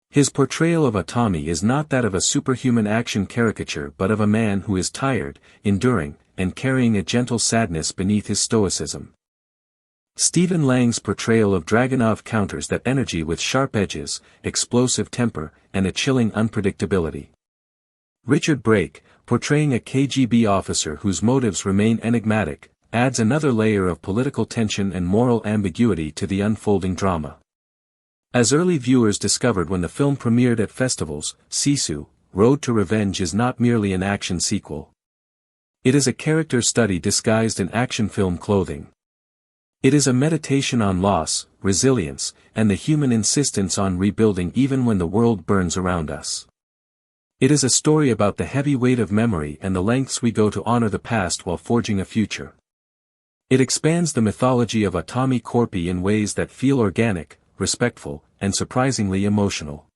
His portrayal of Atami is not that of a superhuman action caricature but of a man who is tired, enduring, and carrying a gentle sadness beneath his stoicism. Stephen Lang's portrayal of Dragunov counters that energy with sharp edges, explosive temper, and a chilling unpredictability. Richard Brake, portraying a KGB officer whose motives remain enigmatic, adds another layer of political tension and moral ambiguity to the unfolding drama. As early viewers discovered when the film premiered at festivals, Sisu, Road to Revenge is not merely an action sequel. It is a character study disguised in action film clothing. It is a meditation on loss, resilience, and the human insistence on rebuilding even when the world burns around us. It is a story about the heavy weight of memory and the lengths we go to honor the past while forging a future. It expands the mythology of Atami Korpi in ways that feel organic, respectful, and surprisingly emotional.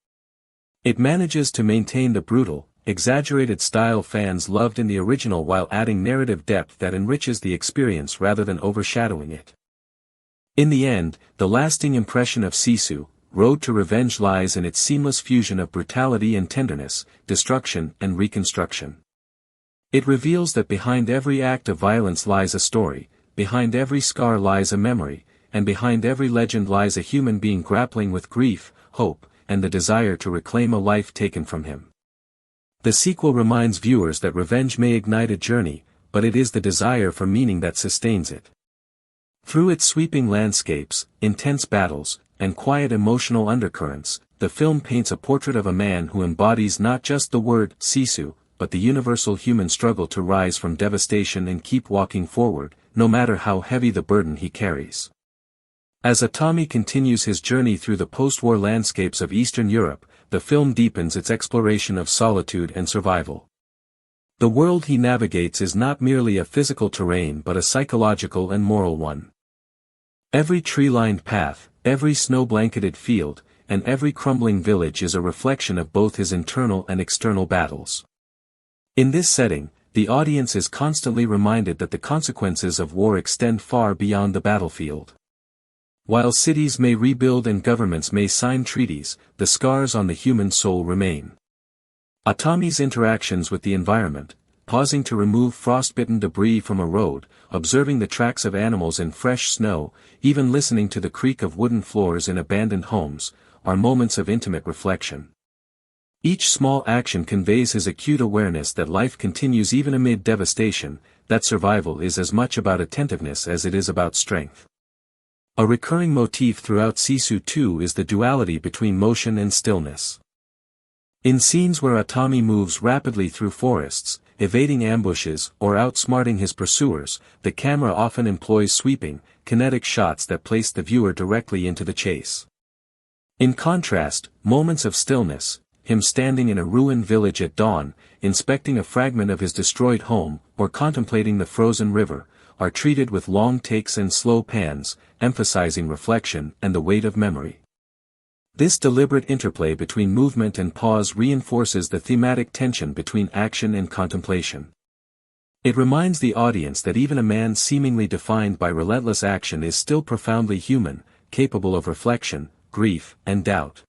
It manages to maintain the brutal, exaggerated style fans loved in the original while adding narrative depth that enriches the experience rather than overshadowing it. In the end, the lasting impression of Sisu, Road to Revenge lies in its seamless fusion of brutality and tenderness, destruction and reconstruction. It reveals that behind every act of violence lies a story, behind every scar lies a memory, and behind every legend lies a human being grappling with grief, hope, and the desire to reclaim a life taken from him. The sequel reminds viewers that revenge may ignite a journey, but it is the desire for meaning that sustains it. Through its sweeping landscapes, intense battles, and quiet emotional undercurrents, the film paints a portrait of a man who embodies not just the word Sisu, but the universal human struggle to rise from devastation and keep walking forward, no matter how heavy the burden he carries. As Atami continues his journey through the post-war landscapes of Eastern Europe, the film deepens its exploration of solitude and survival. The world he navigates is not merely a physical terrain but a psychological and moral one. Every tree-lined path, every snow-blanketed field, and every crumbling village is a reflection of both his internal and external battles. In this setting, the audience is constantly reminded that the consequences of war extend far beyond the battlefield. While cities may rebuild and governments may sign treaties, the scars on the human soul remain. Atami's interactions with the environment, pausing to remove frostbitten debris from a road, observing the tracks of animals in fresh snow, even listening to the creak of wooden floors in abandoned homes, are moments of intimate reflection. Each small action conveys his acute awareness that life continues even amid devastation, that survival is as much about attentiveness as it is about strength. A recurring motif throughout Sisu 2 is the duality between motion and stillness. In scenes where Atami moves rapidly through forests, evading ambushes or outsmarting his pursuers, the camera often employs sweeping, kinetic shots that place the viewer directly into the chase. In contrast, moments of stillness, him standing in a ruined village at dawn, inspecting a fragment of his destroyed home, or contemplating the frozen river, are treated with long takes and slow pans, emphasizing reflection and the weight of memory. This deliberate interplay between movement and pause reinforces the thematic tension between action and contemplation. It reminds the audience that even a man seemingly defined by relentless action is still profoundly human, capable of reflection, grief, and doubt.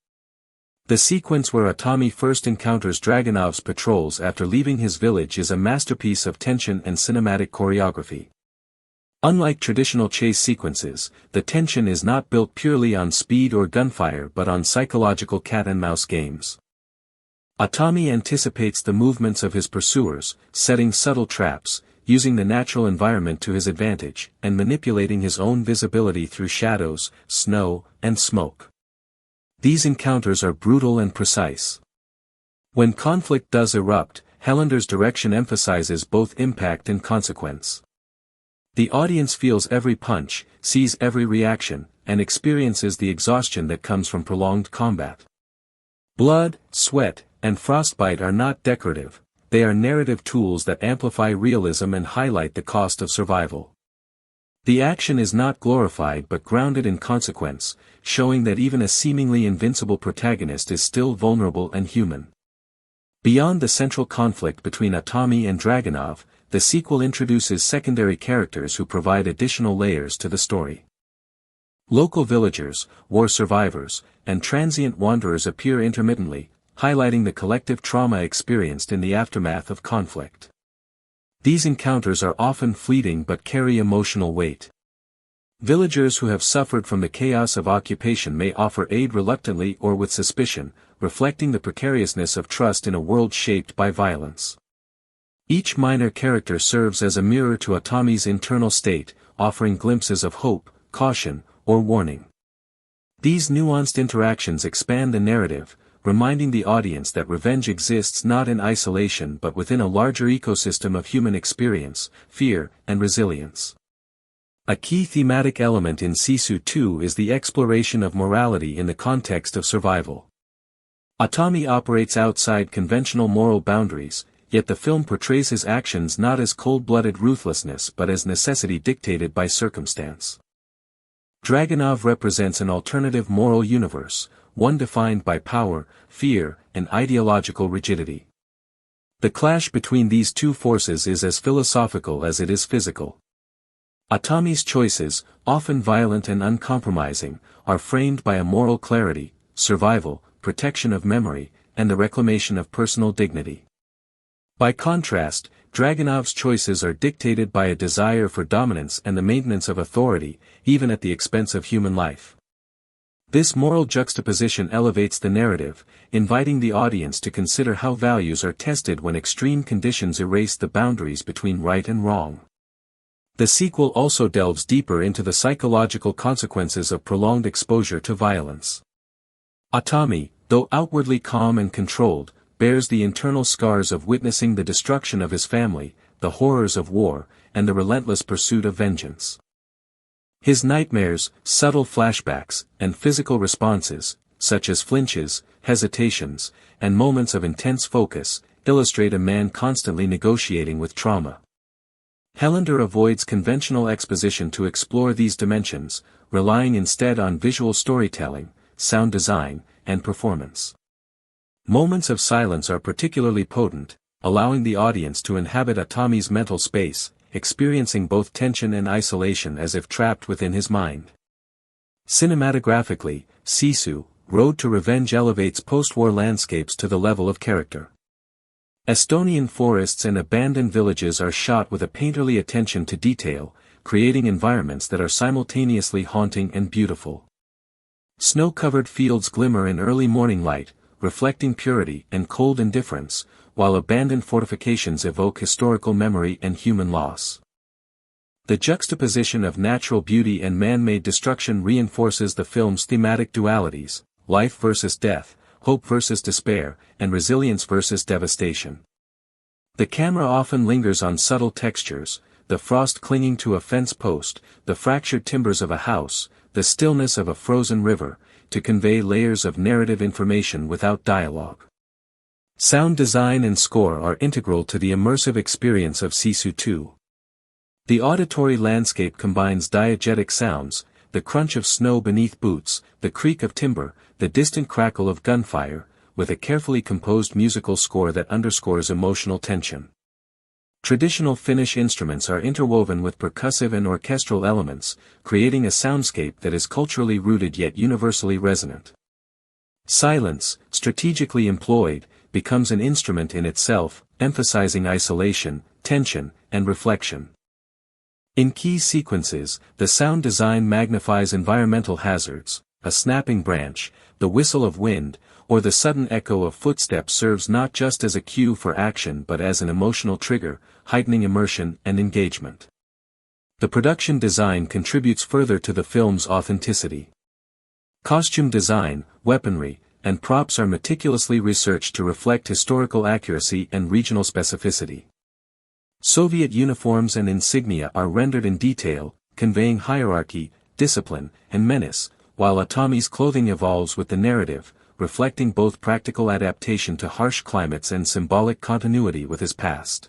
The sequence where Atami first encounters Dragunov's patrols after leaving his village is a masterpiece of tension and cinematic choreography. Unlike traditional chase sequences, the tension is not built purely on speed or gunfire but on psychological cat-and-mouse games. Atami anticipates the movements of his pursuers, setting subtle traps, using the natural environment to his advantage, and manipulating his own visibility through shadows, snow, and smoke. These encounters are brutal and precise. When conflict does erupt, Hellander's direction emphasizes both impact and consequence. The audience feels every punch, sees every reaction, and experiences the exhaustion that comes from prolonged combat. Blood, sweat, and frostbite are not decorative, they are narrative tools that amplify realism and highlight the cost of survival. The action is not glorified but grounded in consequence, showing that even a seemingly invincible protagonist is still vulnerable and human. Beyond the central conflict between Atami and Dragunov, the sequel introduces secondary characters who provide additional layers to the story. Local villagers, war survivors, and transient wanderers appear intermittently, highlighting the collective trauma experienced in the aftermath of conflict. These encounters are often fleeting but carry emotional weight. Villagers who have suffered from the chaos of occupation may offer aid reluctantly or with suspicion, reflecting the precariousness of trust in a world shaped by violence. Each minor character serves as a mirror to Atami's internal state, offering glimpses of hope, caution, or warning. These nuanced interactions expand the narrative, reminding the audience that revenge exists not in isolation but within a larger ecosystem of human experience, fear, and resilience. A key thematic element in Sisu 2 is the exploration of morality in the context of survival. Atami operates outside conventional moral boundaries, yet the film portrays his actions not as cold-blooded ruthlessness but as necessity dictated by circumstance. Dragunov represents an alternative moral universe, one defined by power, fear, and ideological rigidity. The clash between these two forces is as philosophical as it is physical. Atami's choices, often violent and uncompromising, are framed by a moral clarity, survival, protection of memory, and the reclamation of personal dignity. By contrast, Dragunov's choices are dictated by a desire for dominance and the maintenance of authority, even at the expense of human life. This moral juxtaposition elevates the narrative, inviting the audience to consider how values are tested when extreme conditions erase the boundaries between right and wrong. The sequel also delves deeper into the psychological consequences of prolonged exposure to violence. Atami, though outwardly calm and controlled, bears the internal scars of witnessing the destruction of his family, the horrors of war, and the relentless pursuit of vengeance. His nightmares, subtle flashbacks, and physical responses, such as flinches, hesitations, and moments of intense focus, illustrate a man constantly negotiating with trauma. Hellander avoids conventional exposition to explore these dimensions, relying instead on visual storytelling, sound design, and performance. Moments of silence are particularly potent, allowing the audience to inhabit Atami's mental space, experiencing both tension and isolation as if trapped within his mind. Cinematographically, Sisu, Road to Revenge elevates post-war landscapes to the level of character. Estonian forests and abandoned villages are shot with a painterly attention to detail, creating environments that are simultaneously haunting and beautiful. Snow-covered fields glimmer in early morning light, reflecting purity and cold indifference, while abandoned fortifications evoke historical memory and human loss. The juxtaposition of natural beauty and man-made destruction reinforces the film's thematic dualities, life versus death, hope versus despair, and resilience versus devastation. The camera often lingers on subtle textures, the frost clinging to a fence post, the fractured timbers of a house, the stillness of a frozen river, to convey layers of narrative information without dialogue. Sound design and score are integral to the immersive experience of Sisu 2. The auditory landscape combines diegetic sounds, the crunch of snow beneath boots, the creak of timber, the distant crackle of gunfire, with a carefully composed musical score that underscores emotional tension. Traditional Finnish instruments are interwoven with percussive and orchestral elements, creating a soundscape that is culturally rooted yet universally resonant. Silence, strategically employed, becomes an instrument in itself, emphasizing isolation, tension, and reflection. In key sequences, the sound design magnifies environmental hazards. A snapping branch, the whistle of wind, or the sudden echo of footsteps serves not just as a cue for action but as an emotional trigger, heightening immersion and engagement. The production design contributes further to the film's authenticity. Costume design, weaponry, and props are meticulously researched to reflect historical accuracy and regional specificity. Soviet uniforms and insignia are rendered in detail, conveying hierarchy, discipline, and menace, while Atami's clothing evolves with the narrative, reflecting both practical adaptation to harsh climates and symbolic continuity with his past.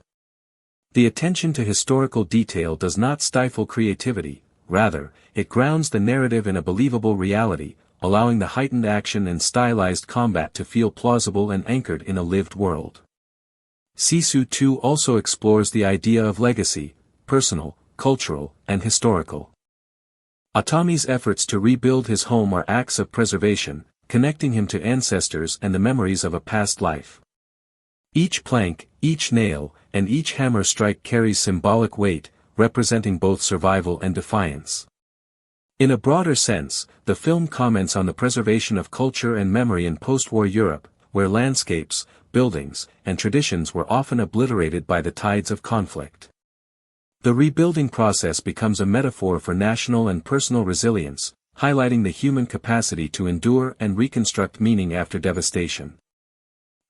The attention to historical detail does not stifle creativity, rather, it grounds the narrative in a believable reality, allowing the heightened action and stylized combat to feel plausible and anchored in a lived world. Sisu 2 also explores the idea of legacy, personal, cultural, and historical. Atami's efforts to rebuild his home are acts of preservation, connecting him to ancestors and the memories of a past life. Each plank, each nail, and each hammer strike carries symbolic weight, representing both survival and defiance. In a broader sense, the film comments on the preservation of culture and memory in post-war Europe, where landscapes, buildings, and traditions were often obliterated by the tides of conflict. The rebuilding process becomes a metaphor for national and personal resilience, highlighting the human capacity to endure and reconstruct meaning after devastation.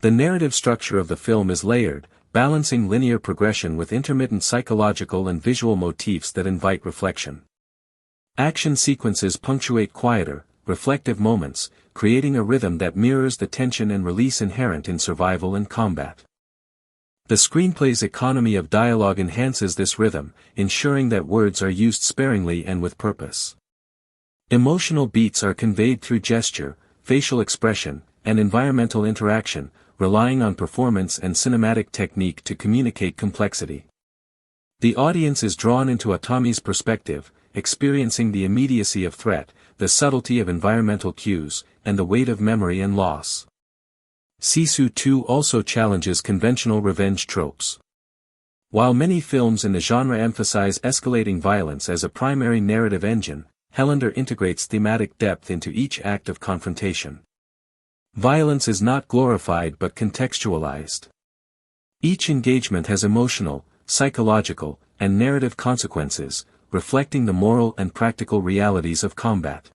The narrative structure of the film is layered, balancing linear progression with intermittent psychological and visual motifs that invite reflection. Action sequences punctuate quieter, reflective moments, creating a rhythm that mirrors the tension and release inherent in survival and combat. The screenplay's economy of dialogue enhances this rhythm, ensuring that words are used sparingly and with purpose. Emotional beats are conveyed through gesture, facial expression, and environmental interaction, relying on performance and cinematic technique to communicate complexity. The audience is drawn into Atami's perspective, experiencing the immediacy of threat, the subtlety of environmental cues, and the weight of memory and loss. Sisu 2 also challenges conventional revenge tropes. While many films in the genre emphasize escalating violence as a primary narrative engine, Helander integrates thematic depth into each act of confrontation. Violence is not glorified but contextualized. Each engagement has emotional, psychological, and narrative consequences, reflecting the moral and practical realities of combat.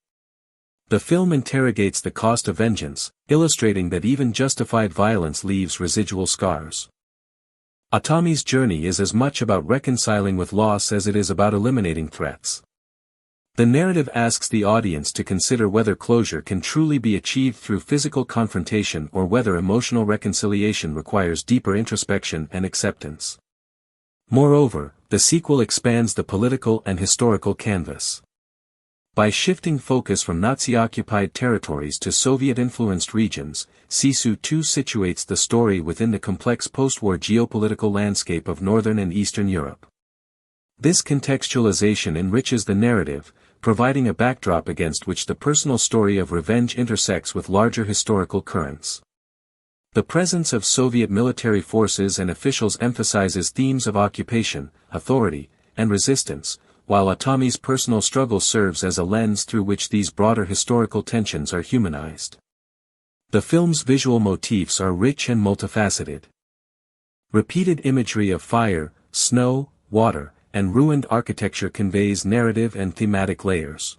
The film interrogates the cost of vengeance, illustrating that even justified violence leaves residual scars. Atami's journey is as much about reconciling with loss as it is about eliminating threats. The narrative asks the audience to consider whether closure can truly be achieved through physical confrontation or whether emotional reconciliation requires deeper introspection and acceptance. Moreover, the sequel expands the political and historical canvas. By shifting focus from Nazi-occupied territories to Soviet-influenced regions, Sisu 2 situates the story within the complex post-war geopolitical landscape of Northern and Eastern Europe. This contextualization enriches the narrative, providing a backdrop against which the personal story of revenge intersects with larger historical currents. The presence of Soviet military forces and officials emphasizes themes of occupation, authority, and resistance, while Atami's personal struggle serves as a lens through which these broader historical tensions are humanized. The film's visual motifs are rich and multifaceted. Repeated imagery of fire, snow, water, and ruined architecture conveys narrative and thematic layers.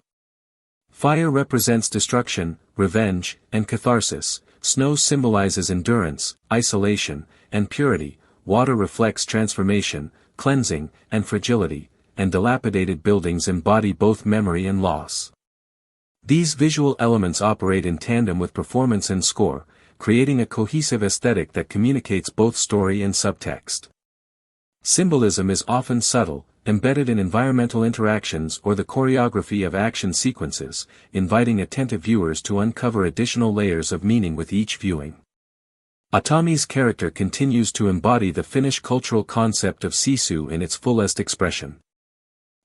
Fire represents destruction, revenge, and catharsis, snow symbolizes endurance, isolation, and purity, water reflects transformation, cleansing, and fragility, and dilapidated buildings embody both memory and loss. These visual elements operate in tandem with performance and score, creating a cohesive aesthetic that communicates both story and subtext. Symbolism is often subtle, embedded in environmental interactions or the choreography of action sequences, inviting attentive viewers to uncover additional layers of meaning with each viewing. Atami's character continues to embody the Finnish cultural concept of Sisu in its fullest expression.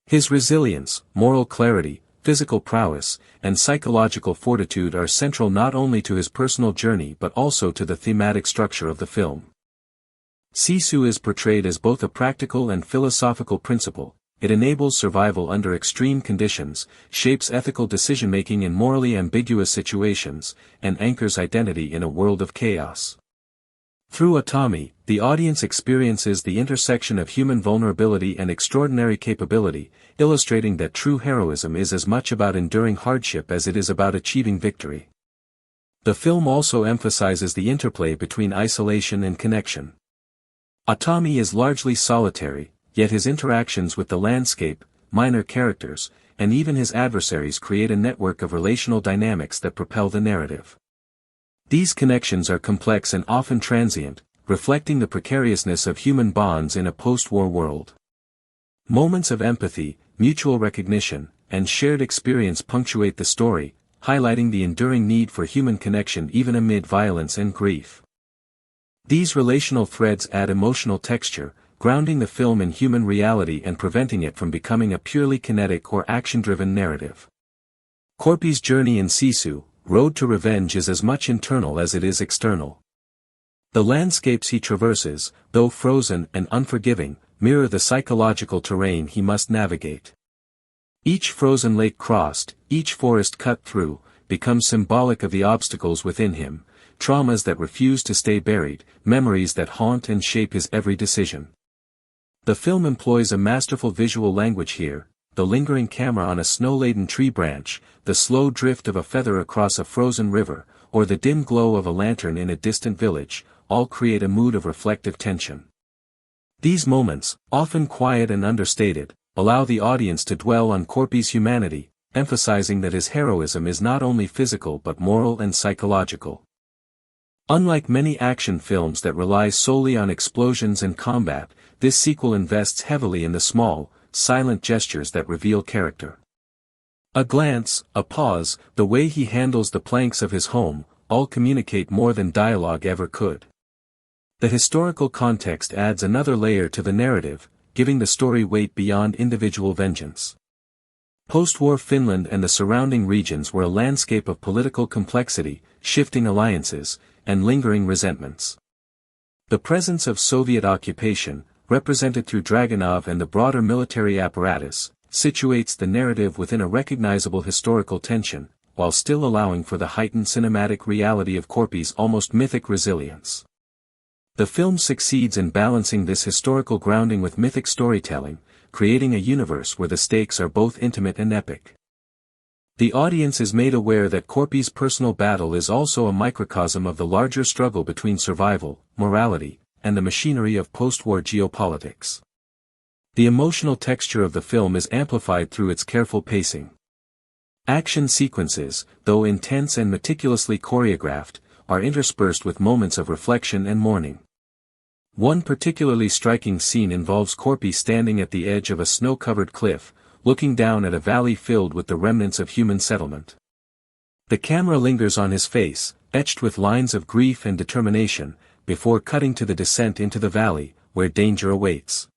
His resilience, moral clarity, physical prowess, and psychological fortitude are central not only to his personal journey but also to the thematic structure of the film. Sisu is portrayed as both a practical and philosophical principle. It enables survival under extreme conditions, shapes ethical decision-making in morally ambiguous situations, and anchors identity in a world of chaos. Through Atami, the audience experiences the intersection of human vulnerability and extraordinary capability, illustrating that true heroism is as much about enduring hardship as it is about achieving victory. The film also emphasizes the interplay between isolation and connection. Atami is largely solitary, yet his interactions with the landscape, minor characters, and even his adversaries create a network of relational dynamics that propel the narrative. These connections are complex and often transient, reflecting the precariousness of human bonds in a post-war world. Moments of empathy, mutual recognition, and shared experience punctuate the story, highlighting the enduring need for human connection even amid violence and grief. These relational threads add emotional texture, grounding the film in human reality and preventing it from becoming a purely kinetic or action-driven narrative. Korpi's journey in Sisu, Road to Revenge, is as much internal as it is external. The landscapes he traverses, though frozen and unforgiving, mirror the psychological terrain he must navigate. Each frozen lake crossed, each forest cut through, becomes symbolic of the obstacles within him, traumas that refuse to stay buried, memories that haunt and shape his every decision. The film employs a masterful visual language here. The lingering camera on a snow-laden tree branch, the slow drift of a feather across a frozen river, or the dim glow of a lantern in a distant village, all create a mood of reflective tension. These moments, often quiet and understated, allow the audience to dwell on Korpi's humanity, emphasizing that his heroism is not only physical but moral and psychological. Unlike many action films that rely solely on explosions and combat, this sequel invests heavily in the small, silent gestures that reveal character. A glance, a pause, the way he handles the planks of his home, all communicate more than dialogue ever could. The historical context adds another layer to the narrative, giving the story weight beyond individual vengeance. Post-war Finland and the surrounding regions were a landscape of political complexity, shifting alliances, and lingering resentments. The presence of Soviet occupation, represented through Dragunov and the broader military apparatus, situates the narrative within a recognizable historical tension, while still allowing for the heightened cinematic reality of Korpi's almost mythic resilience. The film succeeds in balancing this historical grounding with mythic storytelling, creating a universe where the stakes are both intimate and epic. The audience is made aware that Korpi's personal battle is also a microcosm of the larger struggle between survival, morality, and the machinery of post-war geopolitics. The emotional texture of the film is amplified through its careful pacing. Action sequences, though intense and meticulously choreographed, are interspersed with moments of reflection and mourning. One particularly striking scene involves Korpi standing at the edge of a snow-covered cliff, looking down at a valley filled with the remnants of human settlement. The camera lingers on his face, etched with lines of grief and determination, before cutting to the descent into the valley, where danger awaits.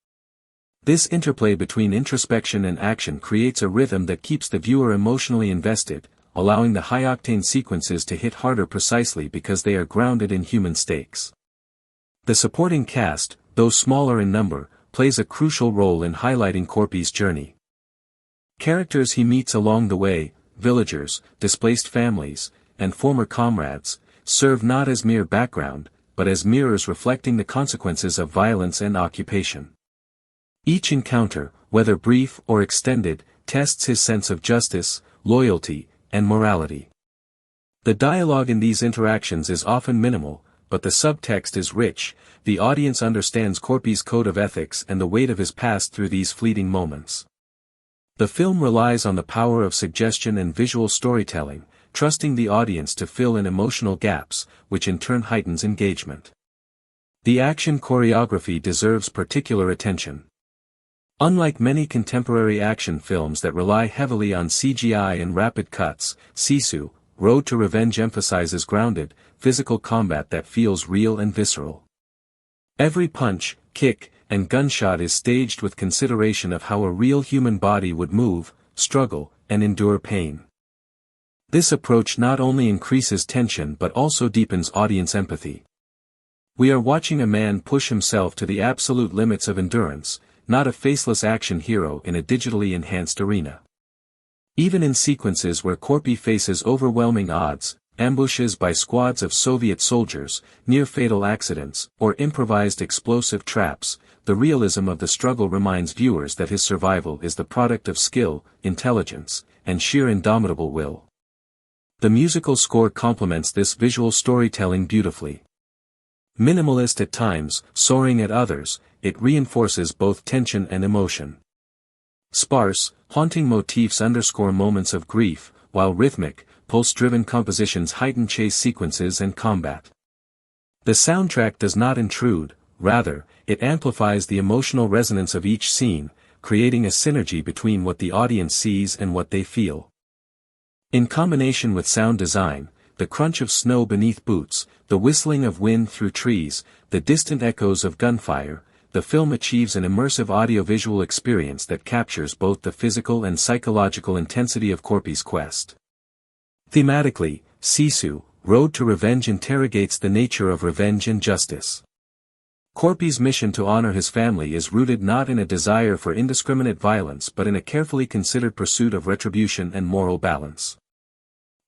This interplay between introspection and action creates a rhythm that keeps the viewer emotionally invested, allowing the high-octane sequences to hit harder precisely because they are grounded in human stakes. The supporting cast, though smaller in number, plays a crucial role in highlighting Korpi's journey. Characters he meets along the way, villagers, displaced families, and former comrades, serve not as mere background, but as mirrors reflecting the consequences of violence and occupation. Each encounter, whether brief or extended, tests his sense of justice, loyalty, and morality. The dialogue in these interactions is often minimal, but the subtext is rich. The audience understands Korpi's code of ethics and the weight of his past through these fleeting moments. The film relies on the power of suggestion and visual storytelling, trusting the audience to fill in emotional gaps, which in turn heightens engagement. The action choreography deserves particular attention. Unlike many contemporary action films that rely heavily on CGI and rapid cuts, Sisu, Road to Revenge emphasizes grounded, physical combat that feels real and visceral. Every punch, kick, and gunshot is staged with consideration of how a real human body would move, struggle, and endure pain. This approach not only increases tension but also deepens audience empathy. We are watching a man push himself to the absolute limits of endurance, not a faceless action hero in a digitally enhanced arena. Even in sequences where Corpy faces overwhelming odds, ambushes by squads of Soviet soldiers, near-fatal accidents, or improvised explosive traps, the realism of the struggle reminds viewers that his survival is the product of skill, intelligence, and sheer indomitable will. The musical score complements this visual storytelling beautifully. Minimalist at times, soaring at others, it reinforces both tension and emotion. Sparse, haunting motifs underscore moments of grief, while rhythmic, pulse-driven compositions heighten chase sequences and combat. The soundtrack does not intrude, rather, it amplifies the emotional resonance of each scene, creating a synergy between what the audience sees and what they feel. In combination with sound design, the crunch of snow beneath boots, the whistling of wind through trees, the distant echoes of gunfire, the film achieves an immersive audiovisual experience that captures both the physical and psychological intensity of Corpy's quest. Thematically, Sisu, Road to Revenge interrogates the nature of revenge and justice. Corpy's mission to honor his family is rooted not in a desire for indiscriminate violence but in a carefully considered pursuit of retribution and moral balance.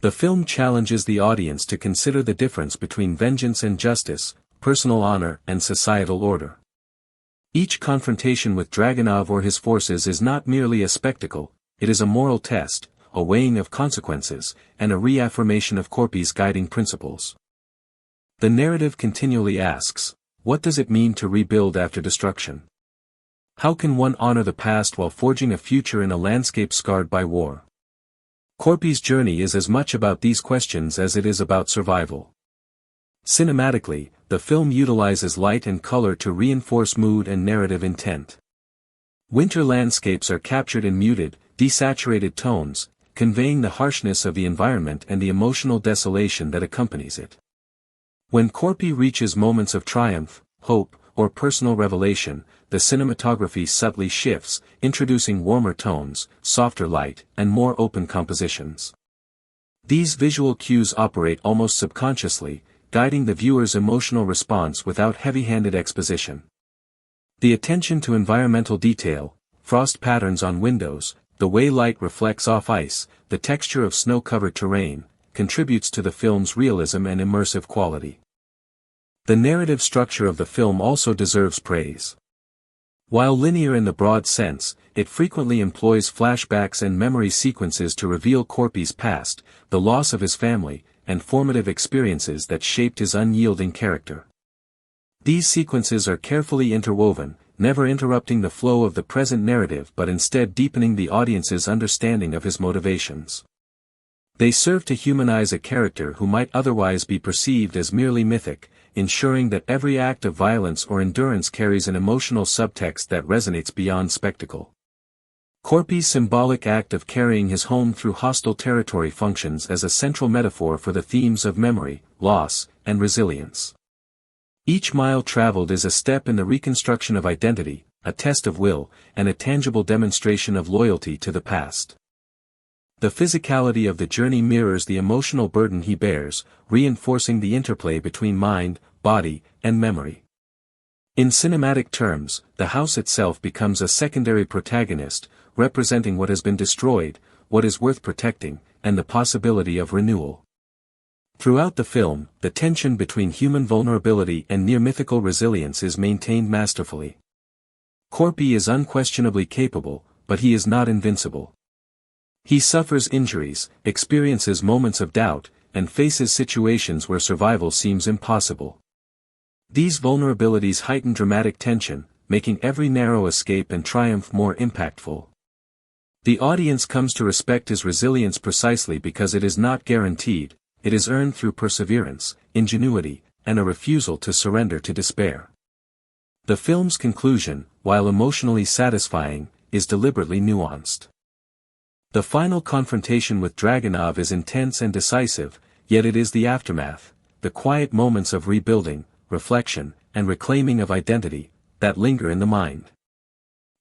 The film challenges the audience to consider the difference between vengeance and justice, personal honor and societal order. Each confrontation with Dragunov or his forces is not merely a spectacle, it is a moral test, a weighing of consequences, and a reaffirmation of Corpy's guiding principles. The narrative continually asks, what does it mean to rebuild after destruction? How can one honor the past while forging a future in a landscape scarred by war? Corpy's journey is as much about these questions as it is about survival. Cinematically, the film utilizes light and color to reinforce mood and narrative intent. Winter landscapes are captured in muted, desaturated tones, conveying the harshness of the environment and the emotional desolation that accompanies it. When Corpy reaches moments of triumph, hope, or personal revelation, the cinematography subtly shifts, introducing warmer tones, softer light, and more open compositions. These visual cues operate almost subconsciously, guiding the viewer's emotional response without heavy-handed exposition. The attention to environmental detail, frost patterns on windows, the way light reflects off ice, the texture of snow-covered terrain, contributes to the film's realism and immersive quality. The narrative structure of the film also deserves praise. While linear in the broad sense, it frequently employs flashbacks and memory sequences to reveal Corpy's past, the loss of his family, and formative experiences that shaped his unyielding character. These sequences are carefully interwoven, never interrupting the flow of the present narrative but instead deepening the audience's understanding of his motivations. They serve to humanize a character who might otherwise be perceived as merely mythic, ensuring that every act of violence or endurance carries an emotional subtext that resonates beyond spectacle. Corpy's symbolic act of carrying his home through hostile territory functions as a central metaphor for the themes of memory, loss, and resilience. Each mile traveled is a step in the reconstruction of identity, a test of will, and a tangible demonstration of loyalty to the past. The physicality of the journey mirrors the emotional burden he bears, reinforcing the interplay between mind, body, and memory. In cinematic terms, the house itself becomes a secondary protagonist, representing what has been destroyed, what is worth protecting, and the possibility of renewal. Throughout the film, the tension between human vulnerability and near-mythical resilience is maintained masterfully. Corpy is unquestionably capable, but he is not invincible. He suffers injuries, experiences moments of doubt, and faces situations where survival seems impossible. These vulnerabilities heighten dramatic tension, making every narrow escape and triumph more impactful. The audience comes to respect his resilience precisely because it is not guaranteed, it is earned through perseverance, ingenuity, and a refusal to surrender to despair. The film's conclusion, while emotionally satisfying, is deliberately nuanced. The final confrontation with Dragunov is intense and decisive, yet it is the aftermath, the quiet moments of rebuilding, reflection, and reclaiming of identity, that linger in the mind.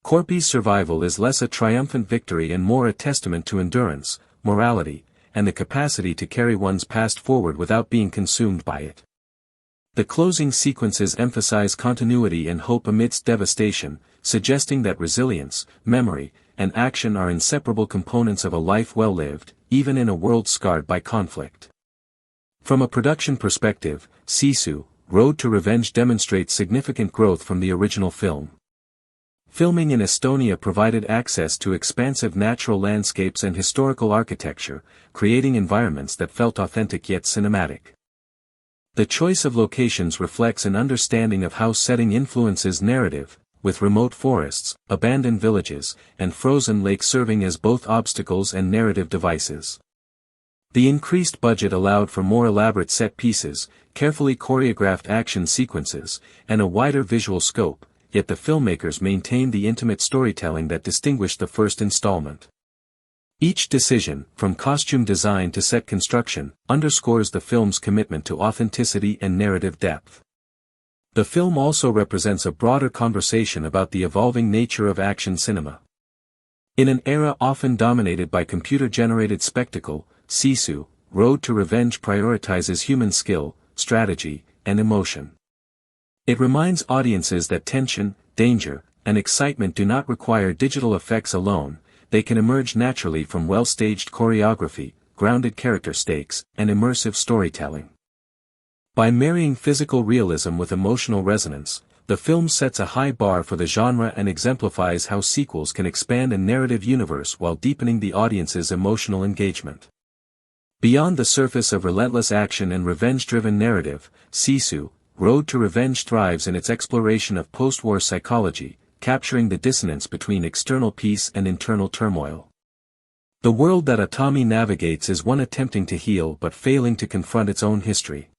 Korpi's survival is less a triumphant victory and more a testament to endurance, morality, and the capacity to carry one's past forward without being consumed by it. The closing sequences emphasize continuity and hope amidst devastation, suggesting that resilience, memory, and action are inseparable components of a life well lived, even in a world scarred by conflict. From a production perspective, Sisu, Road to Revenge demonstrates significant growth from the original film. Filming in Estonia provided access to expansive natural landscapes and historical architecture, creating environments that felt authentic yet cinematic. The choice of locations reflects an understanding of how setting influences narrative, with remote forests, abandoned villages, and frozen lakes serving as both obstacles and narrative devices. The increased budget allowed for more elaborate set pieces, carefully choreographed action sequences, and a wider visual scope, yet the filmmakers maintained the intimate storytelling that distinguished the first installment. Each decision, from costume design to set construction, underscores the film's commitment to authenticity and narrative depth. The film also represents a broader conversation about the evolving nature of action cinema. In an era often dominated by computer-generated spectacle, Sisu, Road to Revenge prioritizes human skill, strategy, and emotion. It reminds audiences that tension, danger, and excitement do not require digital effects alone, they can emerge naturally from well-staged choreography, grounded character stakes, and immersive storytelling. By marrying physical realism with emotional resonance, the film sets a high bar for the genre and exemplifies how sequels can expand a narrative universe while deepening the audience's emotional engagement. Beyond the surface of relentless action and revenge-driven narrative, Sisu, Road to Revenge thrives in its exploration of post-war psychology, capturing the dissonance between external peace and internal turmoil. The world that Atami navigates is one attempting to heal but failing to confront its own history.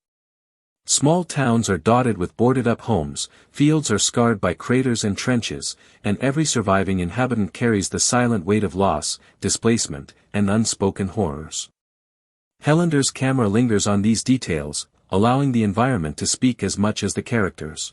Small towns are dotted with boarded-up homes, fields are scarred by craters and trenches, and every surviving inhabitant carries the silent weight of loss, displacement, and unspoken horrors. Hellander's camera lingers on these details, allowing the environment to speak as much as the characters.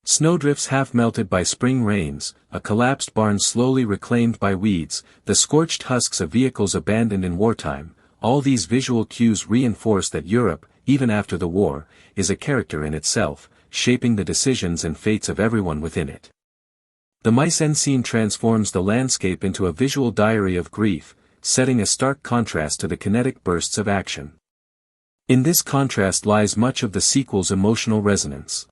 Snowdrifts half melted by spring rains, a collapsed barn slowly reclaimed by weeds, the scorched husks of vehicles abandoned in wartime, all these visual cues reinforce that Europe, even after the war, is a character in itself, shaping the decisions and fates of everyone within it. The mise-en-scene transforms the landscape into a visual diary of grief, setting a stark contrast to the kinetic bursts of action. In this contrast lies much of the sequel's emotional resonance.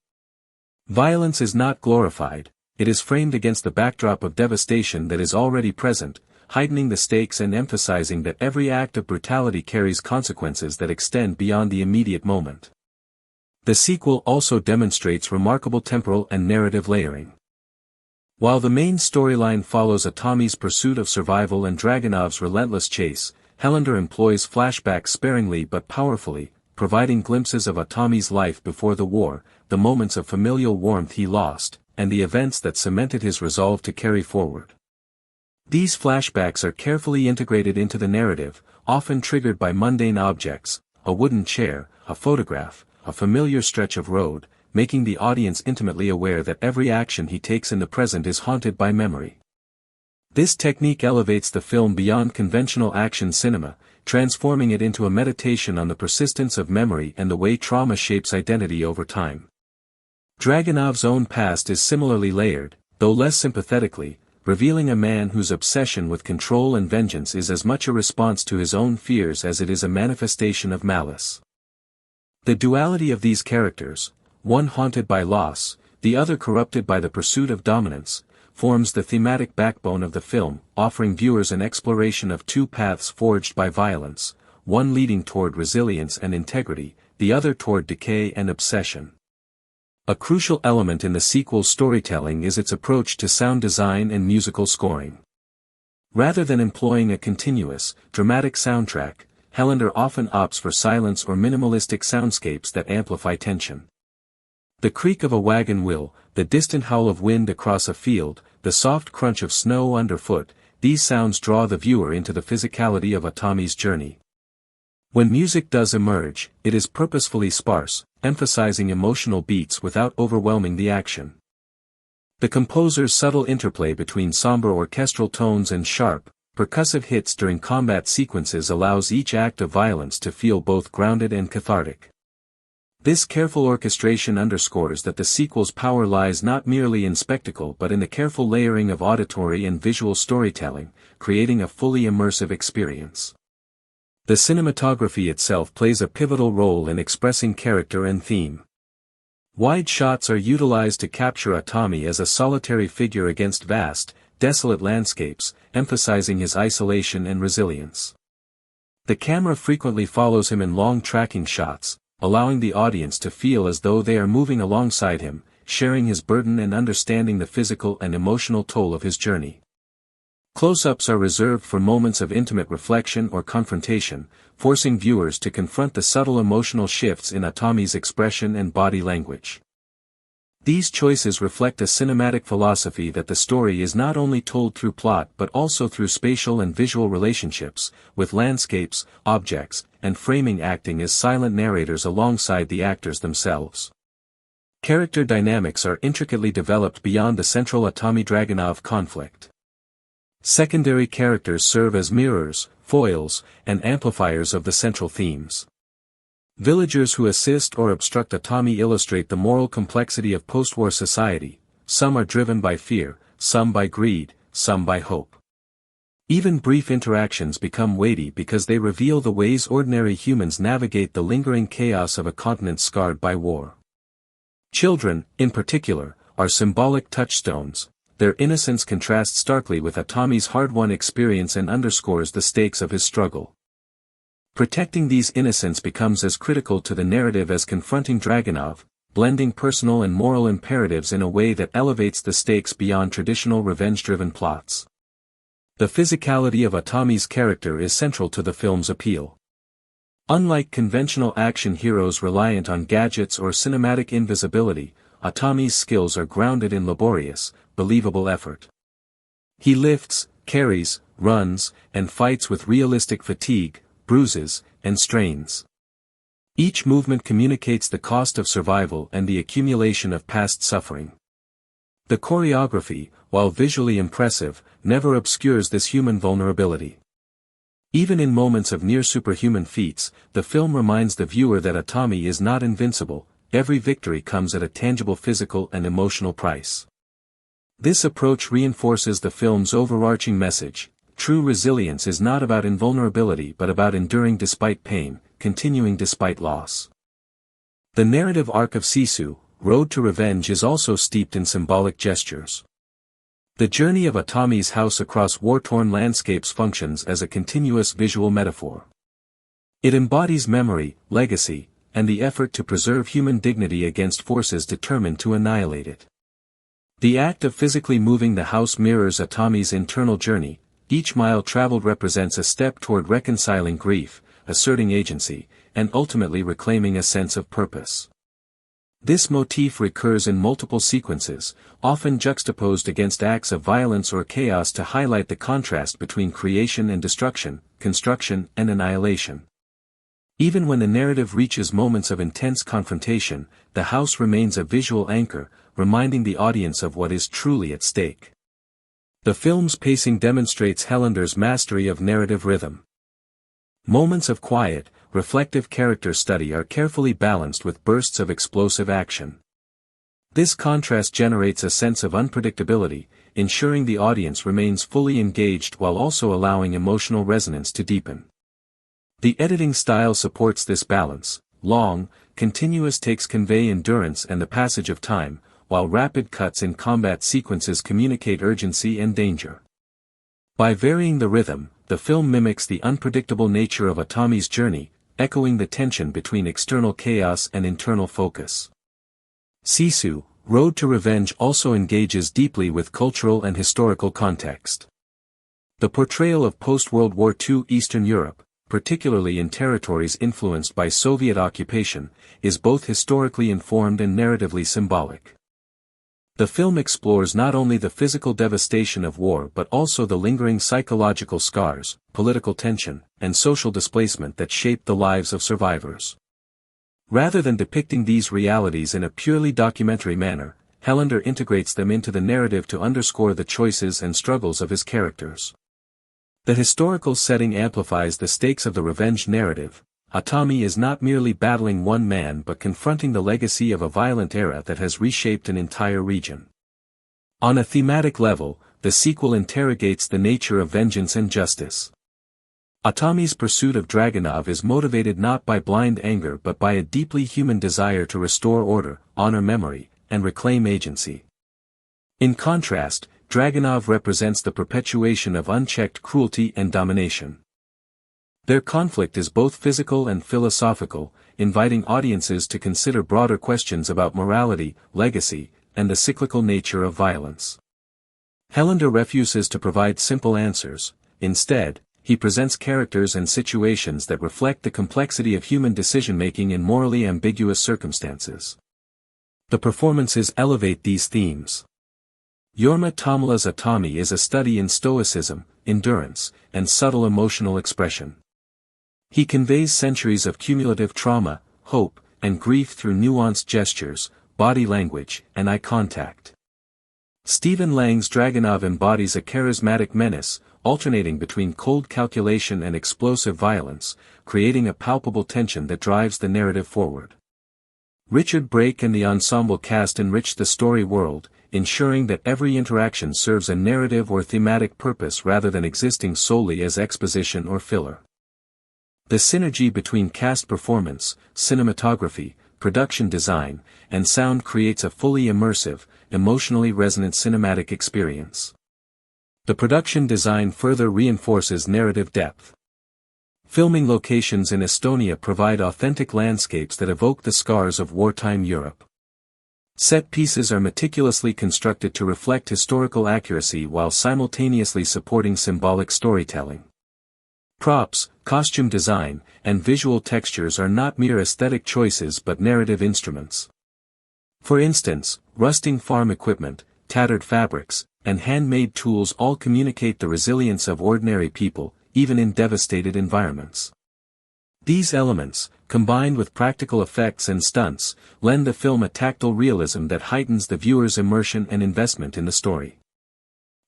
Violence is not glorified, it is framed against the backdrop of devastation that is already present, heightening the stakes and emphasizing that every act of brutality carries consequences that extend beyond the immediate moment. The sequel also demonstrates remarkable temporal and narrative layering. While the main storyline follows Atami's pursuit of survival and Dragunov's relentless chase, Hellander employs flashbacks sparingly but powerfully, providing glimpses of Atami's life before the war, the moments of familial warmth he lost, and the events that cemented his resolve to carry forward. These flashbacks are carefully integrated into the narrative, often triggered by mundane objects, a wooden chair, a photograph, a familiar stretch of road, making the audience intimately aware that every action he takes in the present is haunted by memory. This technique elevates the film beyond conventional action cinema, transforming it into a meditation on the persistence of memory and the way trauma shapes identity over time. Dragunov's own past is similarly layered, though less sympathetically, revealing a man whose obsession with control and vengeance is as much a response to his own fears as it is a manifestation of malice. The duality of these characters, one haunted by loss, the other corrupted by the pursuit of dominance, forms the thematic backbone of the film, offering viewers an exploration of two paths forged by violence, one leading toward resilience and integrity, the other toward decay and obsession. A crucial element in the sequel's storytelling is its approach to sound design and musical scoring. Rather than employing a continuous, dramatic soundtrack, Hellander often opts for silence or minimalistic soundscapes that amplify tension. The creak of a wagon wheel, the distant howl of wind across a field, the soft crunch of snow underfoot, these sounds draw the viewer into the physicality of Atami's journey. When music does emerge, it is purposefully sparse, emphasizing emotional beats without overwhelming the action. The composer's subtle interplay between somber orchestral tones and sharp, percussive hits during combat sequences allows each act of violence to feel both grounded and cathartic. This careful orchestration underscores that the sequel's power lies not merely in spectacle but in the careful layering of auditory and visual storytelling, creating a fully immersive experience. The cinematography itself plays a pivotal role in expressing character and theme. Wide shots are utilized to capture Atami as a solitary figure against vast, desolate landscapes, emphasizing his isolation and resilience. The camera frequently follows him in long tracking shots, allowing the audience to feel as though they are moving alongside him, sharing his burden and understanding the physical and emotional toll of his journey. Close-ups are reserved for moments of intimate reflection or confrontation, forcing viewers to confront the subtle emotional shifts in Atami's expression and body language. These choices reflect a cinematic philosophy that the story is not only told through plot but also through spatial and visual relationships, with landscapes, objects, and framing acting as silent narrators alongside the actors themselves. Character dynamics are intricately developed beyond the central Atami-Dragunov conflict. Secondary characters serve as mirrors, foils, and amplifiers of the central themes. Villagers who assist or obstruct Atami illustrate the moral complexity of post-war society. Some are driven by fear, some by greed, some by hope. Even brief interactions become weighty because they reveal the ways ordinary humans navigate the lingering chaos of a continent scarred by war. Children, in particular, are symbolic touchstones. Their innocence contrasts starkly with Atami's hard-won experience and underscores the stakes of his struggle. Protecting these innocents becomes as critical to the narrative as confronting Dragunov, blending personal and moral imperatives in a way that elevates the stakes beyond traditional revenge-driven plots. The physicality of Atami's character is central to the film's appeal. Unlike conventional action heroes reliant on gadgets or cinematic invisibility, Atami's skills are grounded in laborious, believable effort. He lifts, carries, runs, and fights with realistic fatigue, bruises, and strains. Each movement communicates the cost of survival and the accumulation of past suffering. The choreography, while visually impressive, never obscures this human vulnerability. Even in moments of near-superhuman feats, the film reminds the viewer that Atami is not invincible. Every victory comes at a tangible physical and emotional price. This approach reinforces the film's overarching message: true resilience is not about invulnerability but about enduring despite pain, continuing despite loss. The narrative arc of Sisu, Road to Revenge, is also steeped in symbolic gestures. The journey of Atami's house across war-torn landscapes functions as a continuous visual metaphor. It embodies memory, legacy, and the effort to preserve human dignity against forces determined to annihilate it. The act of physically moving the house mirrors Atami's internal journey. Each mile traveled represents a step toward reconciling grief, asserting agency, and ultimately reclaiming a sense of purpose. This motif recurs in multiple sequences, often juxtaposed against acts of violence or chaos to highlight the contrast between creation and destruction, construction and annihilation. Even when the narrative reaches moments of intense confrontation, the house remains a visual anchor, reminding the audience of what is truly at stake. The film's pacing demonstrates Hellander's mastery of narrative rhythm. Moments of quiet, reflective character study are carefully balanced with bursts of explosive action. This contrast generates a sense of unpredictability, ensuring the audience remains fully engaged while also allowing emotional resonance to deepen. The editing style supports this balance. Long, continuous takes convey endurance and the passage of time, while rapid cuts in combat sequences communicate urgency and danger. By varying the rhythm, the film mimics the unpredictable nature of Atami's journey, echoing the tension between external chaos and internal focus. Sisu, Road to Revenge also engages deeply with cultural and historical context. The portrayal of post-World War II Eastern Europe, particularly in territories influenced by Soviet occupation, is both historically informed and narratively symbolic. The film explores not only the physical devastation of war but also the lingering psychological scars, political tension, and social displacement that shaped the lives of survivors. Rather than depicting these realities in a purely documentary manner, Helander integrates them into the narrative to underscore the choices and struggles of his characters. The historical setting amplifies the stakes of the revenge narrative. Atami is not merely battling one man but confronting the legacy of a violent era that has reshaped an entire region. On a thematic level, the sequel interrogates the nature of vengeance and justice. Atami's pursuit of Dragunov is motivated not by blind anger but by a deeply human desire to restore order, honor memory, and reclaim agency. In contrast, Dragunov represents the perpetuation of unchecked cruelty and domination. Their conflict is both physical and philosophical, inviting audiences to consider broader questions about morality, legacy, and the cyclical nature of violence. Helander refuses to provide simple answers. Instead, he presents characters and situations that reflect the complexity of human decision-making in morally ambiguous circumstances. The performances elevate these themes. Jorma Tommela's Atami is a study in stoicism, endurance, and subtle emotional expression. He conveys centuries of cumulative trauma, hope, and grief through nuanced gestures, body language, and eye contact. Stephen Lang's Dragunov embodies a charismatic menace, alternating between cold calculation and explosive violence, creating a palpable tension that drives the narrative forward. Richard Brake and the ensemble cast enrich the story world, ensuring that every interaction serves a narrative or thematic purpose rather than existing solely as exposition or filler. The synergy between cast performance, cinematography, production design, and sound creates a fully immersive, emotionally resonant cinematic experience. The production design further reinforces narrative depth. Filming locations in Estonia provide authentic landscapes that evoke the scars of wartime Europe. Set pieces are meticulously constructed to reflect historical accuracy while simultaneously supporting symbolic storytelling. Props, costume design, and visual textures are not mere aesthetic choices but narrative instruments. For instance, rusting farm equipment, tattered fabrics, and handmade tools all communicate the resilience of ordinary people, even in devastated environments. These elements, combined with practical effects and stunts, lend the film a tactile realism that heightens the viewer's immersion and investment in the story.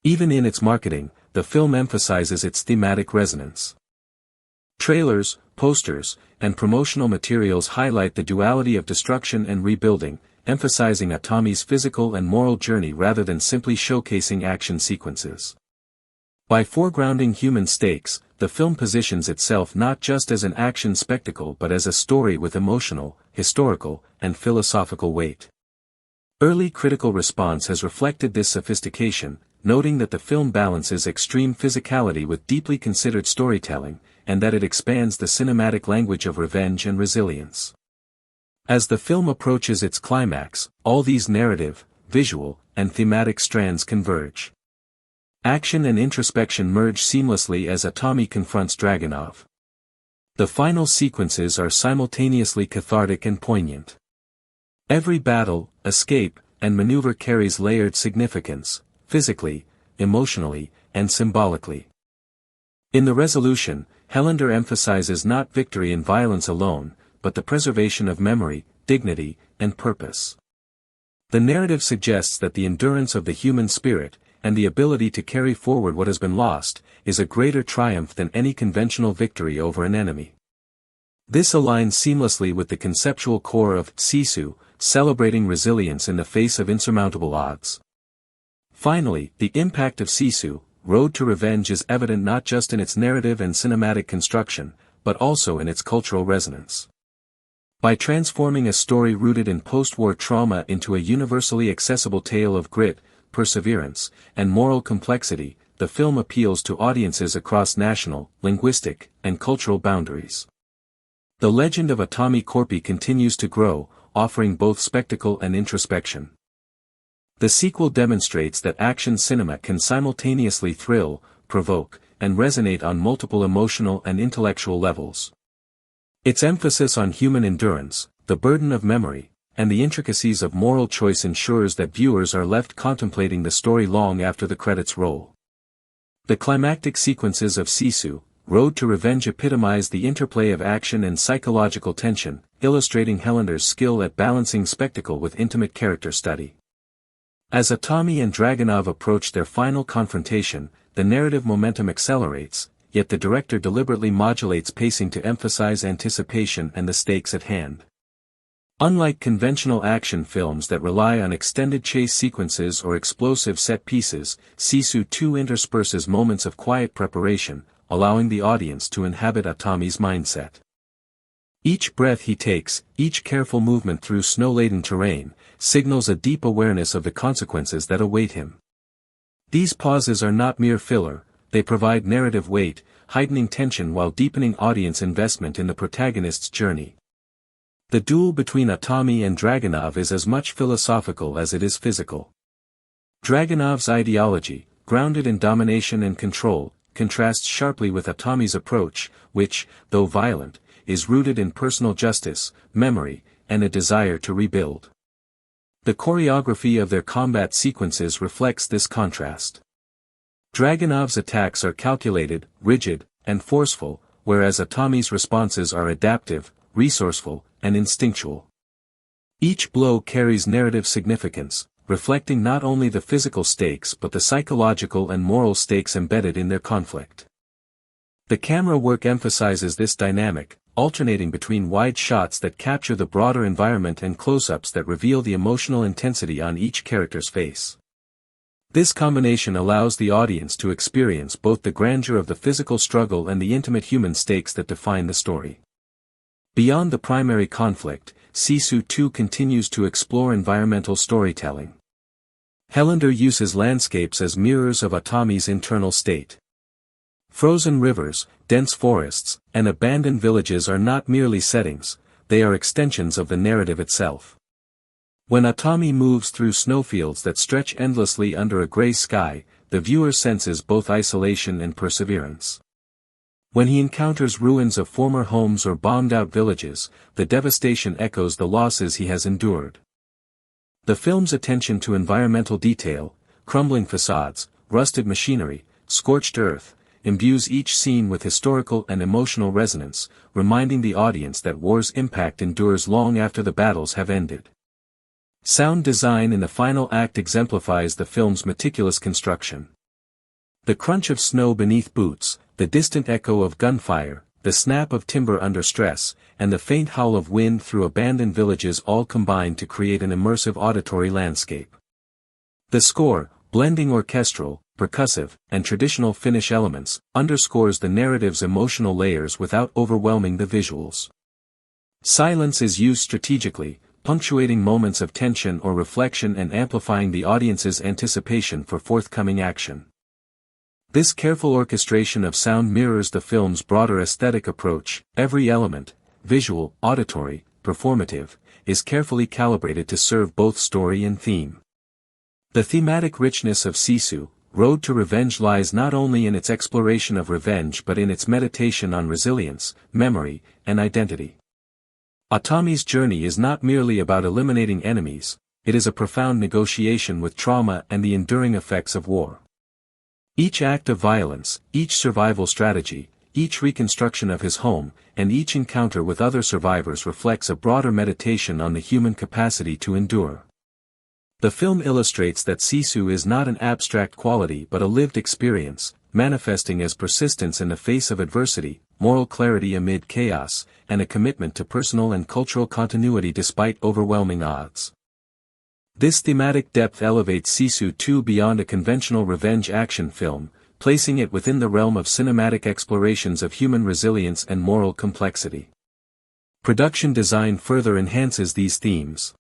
Even in its marketing, the film emphasizes its thematic resonance. Trailers, posters, and promotional materials highlight the duality of destruction and rebuilding, emphasizing Atami's physical and moral journey rather than simply showcasing action sequences. By foregrounding human stakes, the film positions itself not just as an action spectacle but as a story with emotional, historical, and philosophical weight. Early critical response has reflected this sophistication, noting that the film balances extreme physicality with deeply considered storytelling, and that it expands the cinematic language of revenge and resilience. As the film approaches its climax, all these narrative, visual, and thematic strands converge. Action and introspection merge seamlessly as Atami confronts Dragunov. The final sequences are simultaneously cathartic and poignant. Every battle, escape, and maneuver carries layered significance, physically, emotionally, and symbolically. In the resolution, Helander emphasizes not victory in violence alone, but the preservation of memory, dignity, and purpose. The narrative suggests that the endurance of the human spirit, and the ability to carry forward what has been lost, is a greater triumph than any conventional victory over an enemy. This aligns seamlessly with the conceptual core of Sisu, celebrating resilience in the face of insurmountable odds. Finally, the impact of Sisu, Road to Revenge is evident not just in its narrative and cinematic construction, but also in its cultural resonance. By transforming a story rooted in post-war trauma into a universally accessible tale of grit, perseverance, and moral complexity, the film appeals to audiences across national, linguistic, and cultural boundaries. The legend of Atami Korpi continues to grow, offering both spectacle and introspection. The sequel demonstrates that action cinema can simultaneously thrill, provoke, and resonate on multiple emotional and intellectual levels. Its emphasis on human endurance, the burden of memory, and the intricacies of moral choice ensures that viewers are left contemplating the story long after the credits roll. The climactic sequences of Sisu, Road to Revenge epitomize the interplay of action and psychological tension, illustrating Hellander's skill at balancing spectacle with intimate character study. As Atami and Dragunov approach their final confrontation, the narrative momentum accelerates, yet the director deliberately modulates pacing to emphasize anticipation and the stakes at hand. Unlike conventional action films that rely on extended chase sequences or explosive set pieces, Sisu 2 intersperses moments of quiet preparation, allowing the audience to inhabit Atami's mindset. Each breath he takes, each careful movement through snow-laden terrain, signals a deep awareness of the consequences that await him. These pauses are not mere filler, they provide narrative weight, heightening tension while deepening audience investment in the protagonist's journey. The duel between Atami and Dragunov is as much philosophical as it is physical. Dragunov's ideology, grounded in domination and control, contrasts sharply with Atami's approach, which, though violent, is rooted in personal justice, memory, and a desire to rebuild. The choreography of their combat sequences reflects this contrast. Dragunov's attacks are calculated, rigid, and forceful, whereas Atami's responses are adaptive, resourceful, and instinctual. Each blow carries narrative significance, reflecting not only the physical stakes but the psychological and moral stakes embedded in their conflict. The camera work emphasizes this dynamic, alternating between wide shots that capture the broader environment and close-ups that reveal the emotional intensity on each character's face. This combination allows the audience to experience both the grandeur of the physical struggle and the intimate human stakes that define the story. Beyond the primary conflict, Sisu 2 continues to explore environmental storytelling. Hellander uses landscapes as mirrors of Atami's internal state. Frozen rivers, dense forests, and abandoned villages are not merely settings, they are extensions of the narrative itself. When Atami moves through snowfields that stretch endlessly under a gray sky, the viewer senses both isolation and perseverance. When he encounters ruins of former homes or bombed-out villages, the devastation echoes the losses he has endured. The film's attention to environmental detail, crumbling facades, rusted machinery, scorched earth, imbues each scene with historical and emotional resonance, reminding the audience that war's impact endures long after the battles have ended. Sound design in the final act exemplifies the film's meticulous construction. The crunch of snow beneath boots, the distant echo of gunfire, the snap of timber under stress, and the faint howl of wind through abandoned villages all combine to create an immersive auditory landscape. The score, blending orchestral, percussive, and traditional Finnish elements, underscores the narrative's emotional layers without overwhelming the visuals. Silence is used strategically, punctuating moments of tension or reflection and amplifying the audience's anticipation for forthcoming action. This careful orchestration of sound mirrors the film's broader aesthetic approach. Every element, visual, auditory, performative, is carefully calibrated to serve both story and theme. The thematic richness of Sisu, Road to Revenge lies not only in its exploration of revenge but in its meditation on resilience, memory, and identity. Atami's journey is not merely about eliminating enemies, it is a profound negotiation with trauma and the enduring effects of war. Each act of violence, each survival strategy, each reconstruction of his home, and each encounter with other survivors reflects a broader meditation on the human capacity to endure. The film illustrates that Sisu is not an abstract quality but a lived experience, manifesting as persistence in the face of adversity, moral clarity amid chaos, and a commitment to personal and cultural continuity despite overwhelming odds. This thematic depth elevates Sisu 2 beyond a conventional revenge action film, placing it within the realm of cinematic explorations of human resilience and moral complexity. Production design further enhances these themes.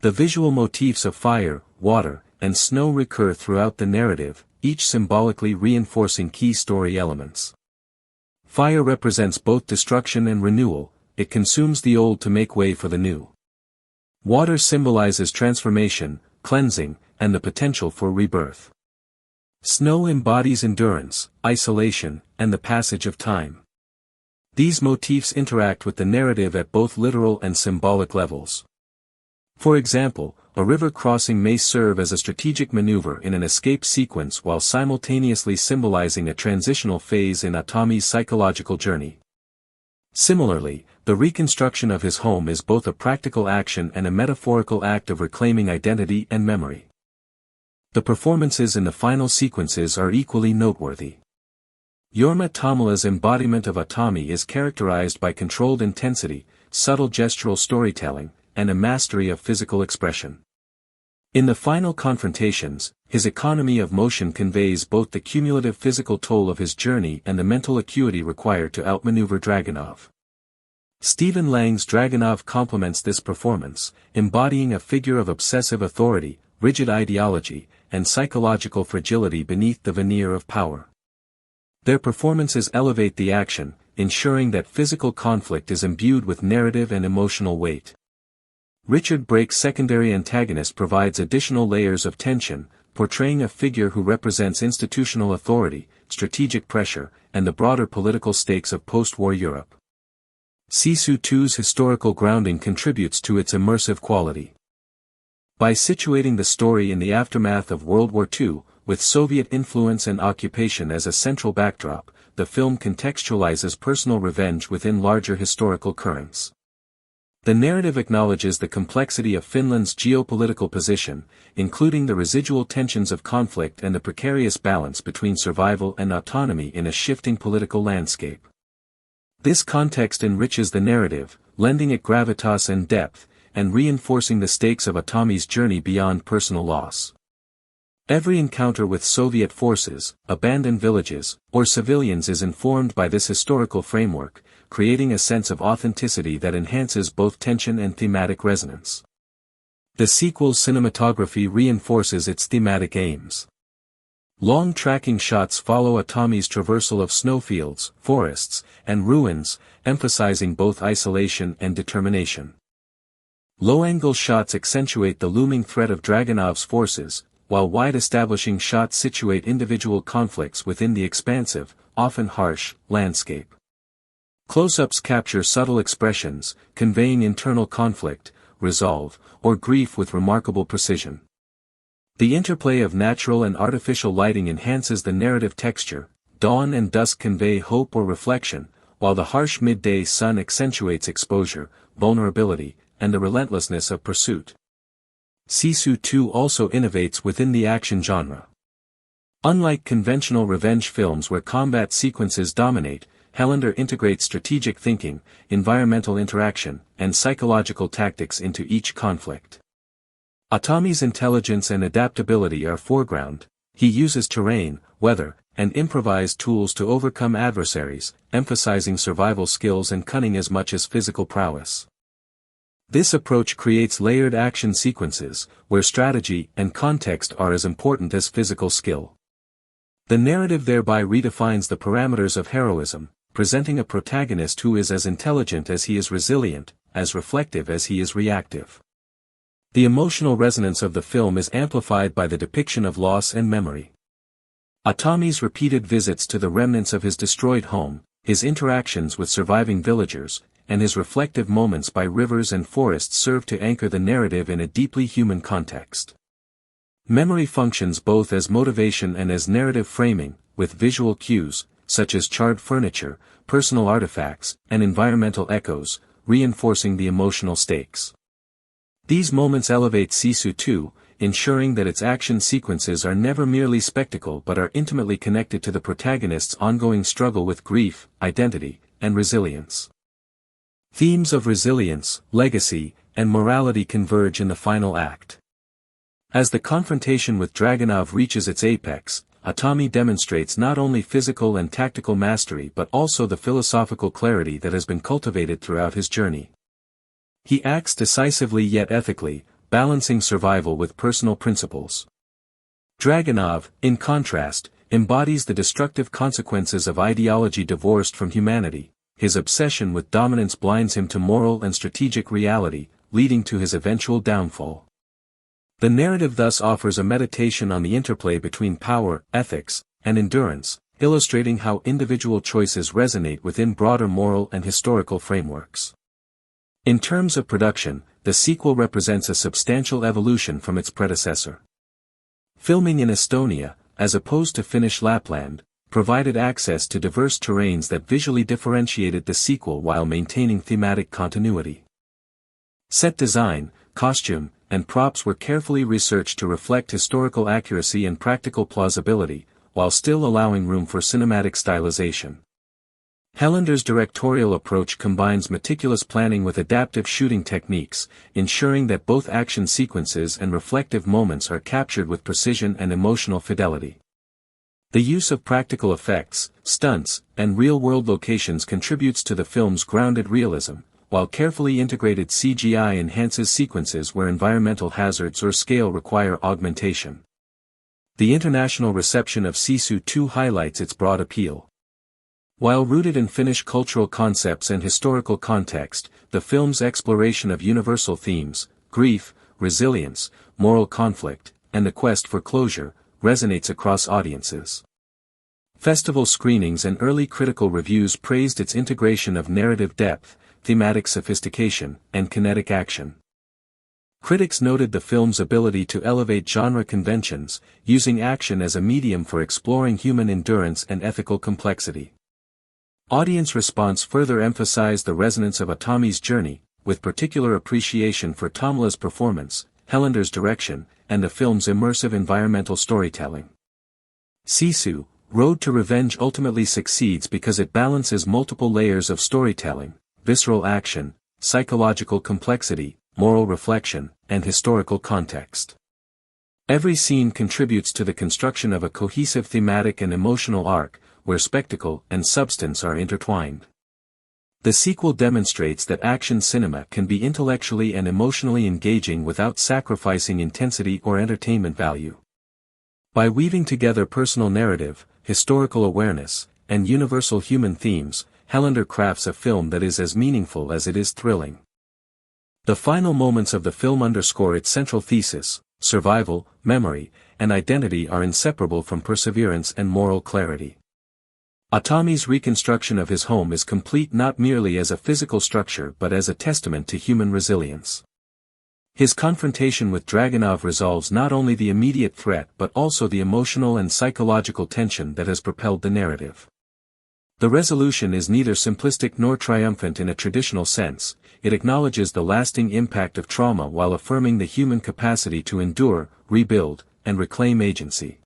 The visual motifs of fire, water, and snow recur throughout the narrative, each symbolically reinforcing key story elements. Fire represents both destruction and renewal, it consumes the old to make way for the new. Water symbolizes transformation, cleansing, and the potential for rebirth. Snow embodies endurance, isolation, and the passage of time. These motifs interact with the narrative at both literal and symbolic levels. For example, a river crossing may serve as a strategic maneuver in an escape sequence while simultaneously symbolizing a transitional phase in Atami's psychological journey. Similarly, the reconstruction of his home is both a practical action and a metaphorical act of reclaiming identity and memory. The performances in the final sequences are equally noteworthy. Jorma Tommela's embodiment of Atami is characterized by controlled intensity, subtle gestural storytelling, and a mastery of physical expression. In the final confrontations, his economy of motion conveys both the cumulative physical toll of his journey and the mental acuity required to outmaneuver Dragunov. Stephen Lang's Dragunov complements this performance, embodying a figure of obsessive authority, rigid ideology, and psychological fragility beneath the veneer of power. Their performances elevate the action, ensuring that physical conflict is imbued with narrative and emotional weight. Richard Brake's secondary antagonist provides additional layers of tension, portraying a figure who represents institutional authority, strategic pressure, and the broader political stakes of post-war Europe. Sisu 2's historical grounding contributes to its immersive quality. By situating the story in the aftermath of World War II, with Soviet influence and occupation as a central backdrop, the film contextualizes personal revenge within larger historical currents. The narrative acknowledges the complexity of Finland's geopolitical position, including the residual tensions of conflict and the precarious balance between survival and autonomy in a shifting political landscape. This context enriches the narrative, lending it gravitas and depth, and reinforcing the stakes of Atami's journey beyond personal loss. Every encounter with Soviet forces, abandoned villages, or civilians is informed by this historical framework, creating a sense of authenticity that enhances both tension and thematic resonance. The sequel's cinematography reinforces its thematic aims. Long tracking shots follow Atami's traversal of snowfields, forests, and ruins, emphasizing both isolation and determination. Low-angle shots accentuate the looming threat of Dragunov's forces, while wide establishing shots situate individual conflicts within the expansive, often harsh, landscape. Close-ups capture subtle expressions, conveying internal conflict, resolve, or grief with remarkable precision. The interplay of natural and artificial lighting enhances the narrative texture. Dawn and dusk convey hope or reflection, while the harsh midday sun accentuates exposure, vulnerability, and the relentlessness of pursuit. Sisu 2 also innovates within the action genre. Unlike conventional revenge films where combat sequences dominate, Helander integrates strategic thinking, environmental interaction, and psychological tactics into each conflict. Atami's intelligence and adaptability are foreground. He uses terrain, weather, and improvised tools to overcome adversaries, emphasizing survival skills and cunning as much as physical prowess. This approach creates layered action sequences, where strategy and context are as important as physical skill. The narrative thereby redefines the parameters of heroism, presenting a protagonist who is as intelligent as he is resilient, as reflective as he is reactive. The emotional resonance of the film is amplified by the depiction of loss and memory. Atami's repeated visits to the remnants of his destroyed home, his interactions with surviving villagers, and his reflective moments by rivers and forests serve to anchor the narrative in a deeply human context. Memory functions both as motivation and as narrative framing, with visual cues, such as charred furniture, personal artifacts, and environmental echoes, reinforcing the emotional stakes. These moments elevate Sisu 2, ensuring that its action sequences are never merely spectacle but are intimately connected to the protagonist's ongoing struggle with grief, identity, and resilience. Themes of resilience, legacy, and morality converge in the final act. As the confrontation with Dragunov reaches its apex, Atami demonstrates not only physical and tactical mastery but also the philosophical clarity that has been cultivated throughout his journey. He acts decisively yet ethically, balancing survival with personal principles. Dragunov, in contrast, embodies the destructive consequences of ideology divorced from humanity. His obsession with dominance blinds him to moral and strategic reality, leading to his eventual downfall. The narrative thus offers a meditation on the interplay between power, ethics, and endurance, illustrating how individual choices resonate within broader moral and historical frameworks. In terms of production, the sequel represents a substantial evolution from its predecessor. Filming in Estonia, as opposed to Finnish Lapland, provided access to diverse terrains that visually differentiated the sequel while maintaining thematic continuity. Set design, costume, and props were carefully researched to reflect historical accuracy and practical plausibility, while still allowing room for cinematic stylization. Hellander's directorial approach combines meticulous planning with adaptive shooting techniques, ensuring that both action sequences and reflective moments are captured with precision and emotional fidelity. The use of practical effects, stunts, and real-world locations contributes to the film's grounded realism, while carefully integrated CGI enhances sequences where environmental hazards or scale require augmentation. The international reception of Sisu 2 highlights its broad appeal. While rooted in Finnish cultural concepts and historical context, the film's exploration of universal themes, grief, resilience, moral conflict, and the quest for closure, resonates across audiences. Festival screenings and early critical reviews praised its integration of narrative depth, thematic sophistication, and kinetic action. Critics noted the film's ability to elevate genre conventions, using action as a medium for exploring human endurance and ethical complexity. Audience response further emphasized the resonance of Atami's journey, with particular appreciation for Tomla's performance, Hellander's direction, and the film's immersive environmental storytelling. Sisu, Road to Revenge ultimately succeeds because it balances multiple layers of storytelling, visceral action, psychological complexity, moral reflection, and historical context. Every scene contributes to the construction of a cohesive thematic and emotional arc, where spectacle and substance are intertwined. The sequel demonstrates that action cinema can be intellectually and emotionally engaging without sacrificing intensity or entertainment value. By weaving together personal narrative, historical awareness, and universal human themes, Hellander crafts a film that is as meaningful as it is thrilling. The final moments of the film underscore its central thesis: survival, memory, and identity are inseparable from perseverance and moral clarity. Atami's reconstruction of his home is complete not merely as a physical structure but as a testament to human resilience. His confrontation with Dragunov resolves not only the immediate threat but also the emotional and psychological tension that has propelled the narrative. The resolution is neither simplistic nor triumphant in a traditional sense. It acknowledges the lasting impact of trauma while affirming the human capacity to endure, rebuild, and reclaim agency.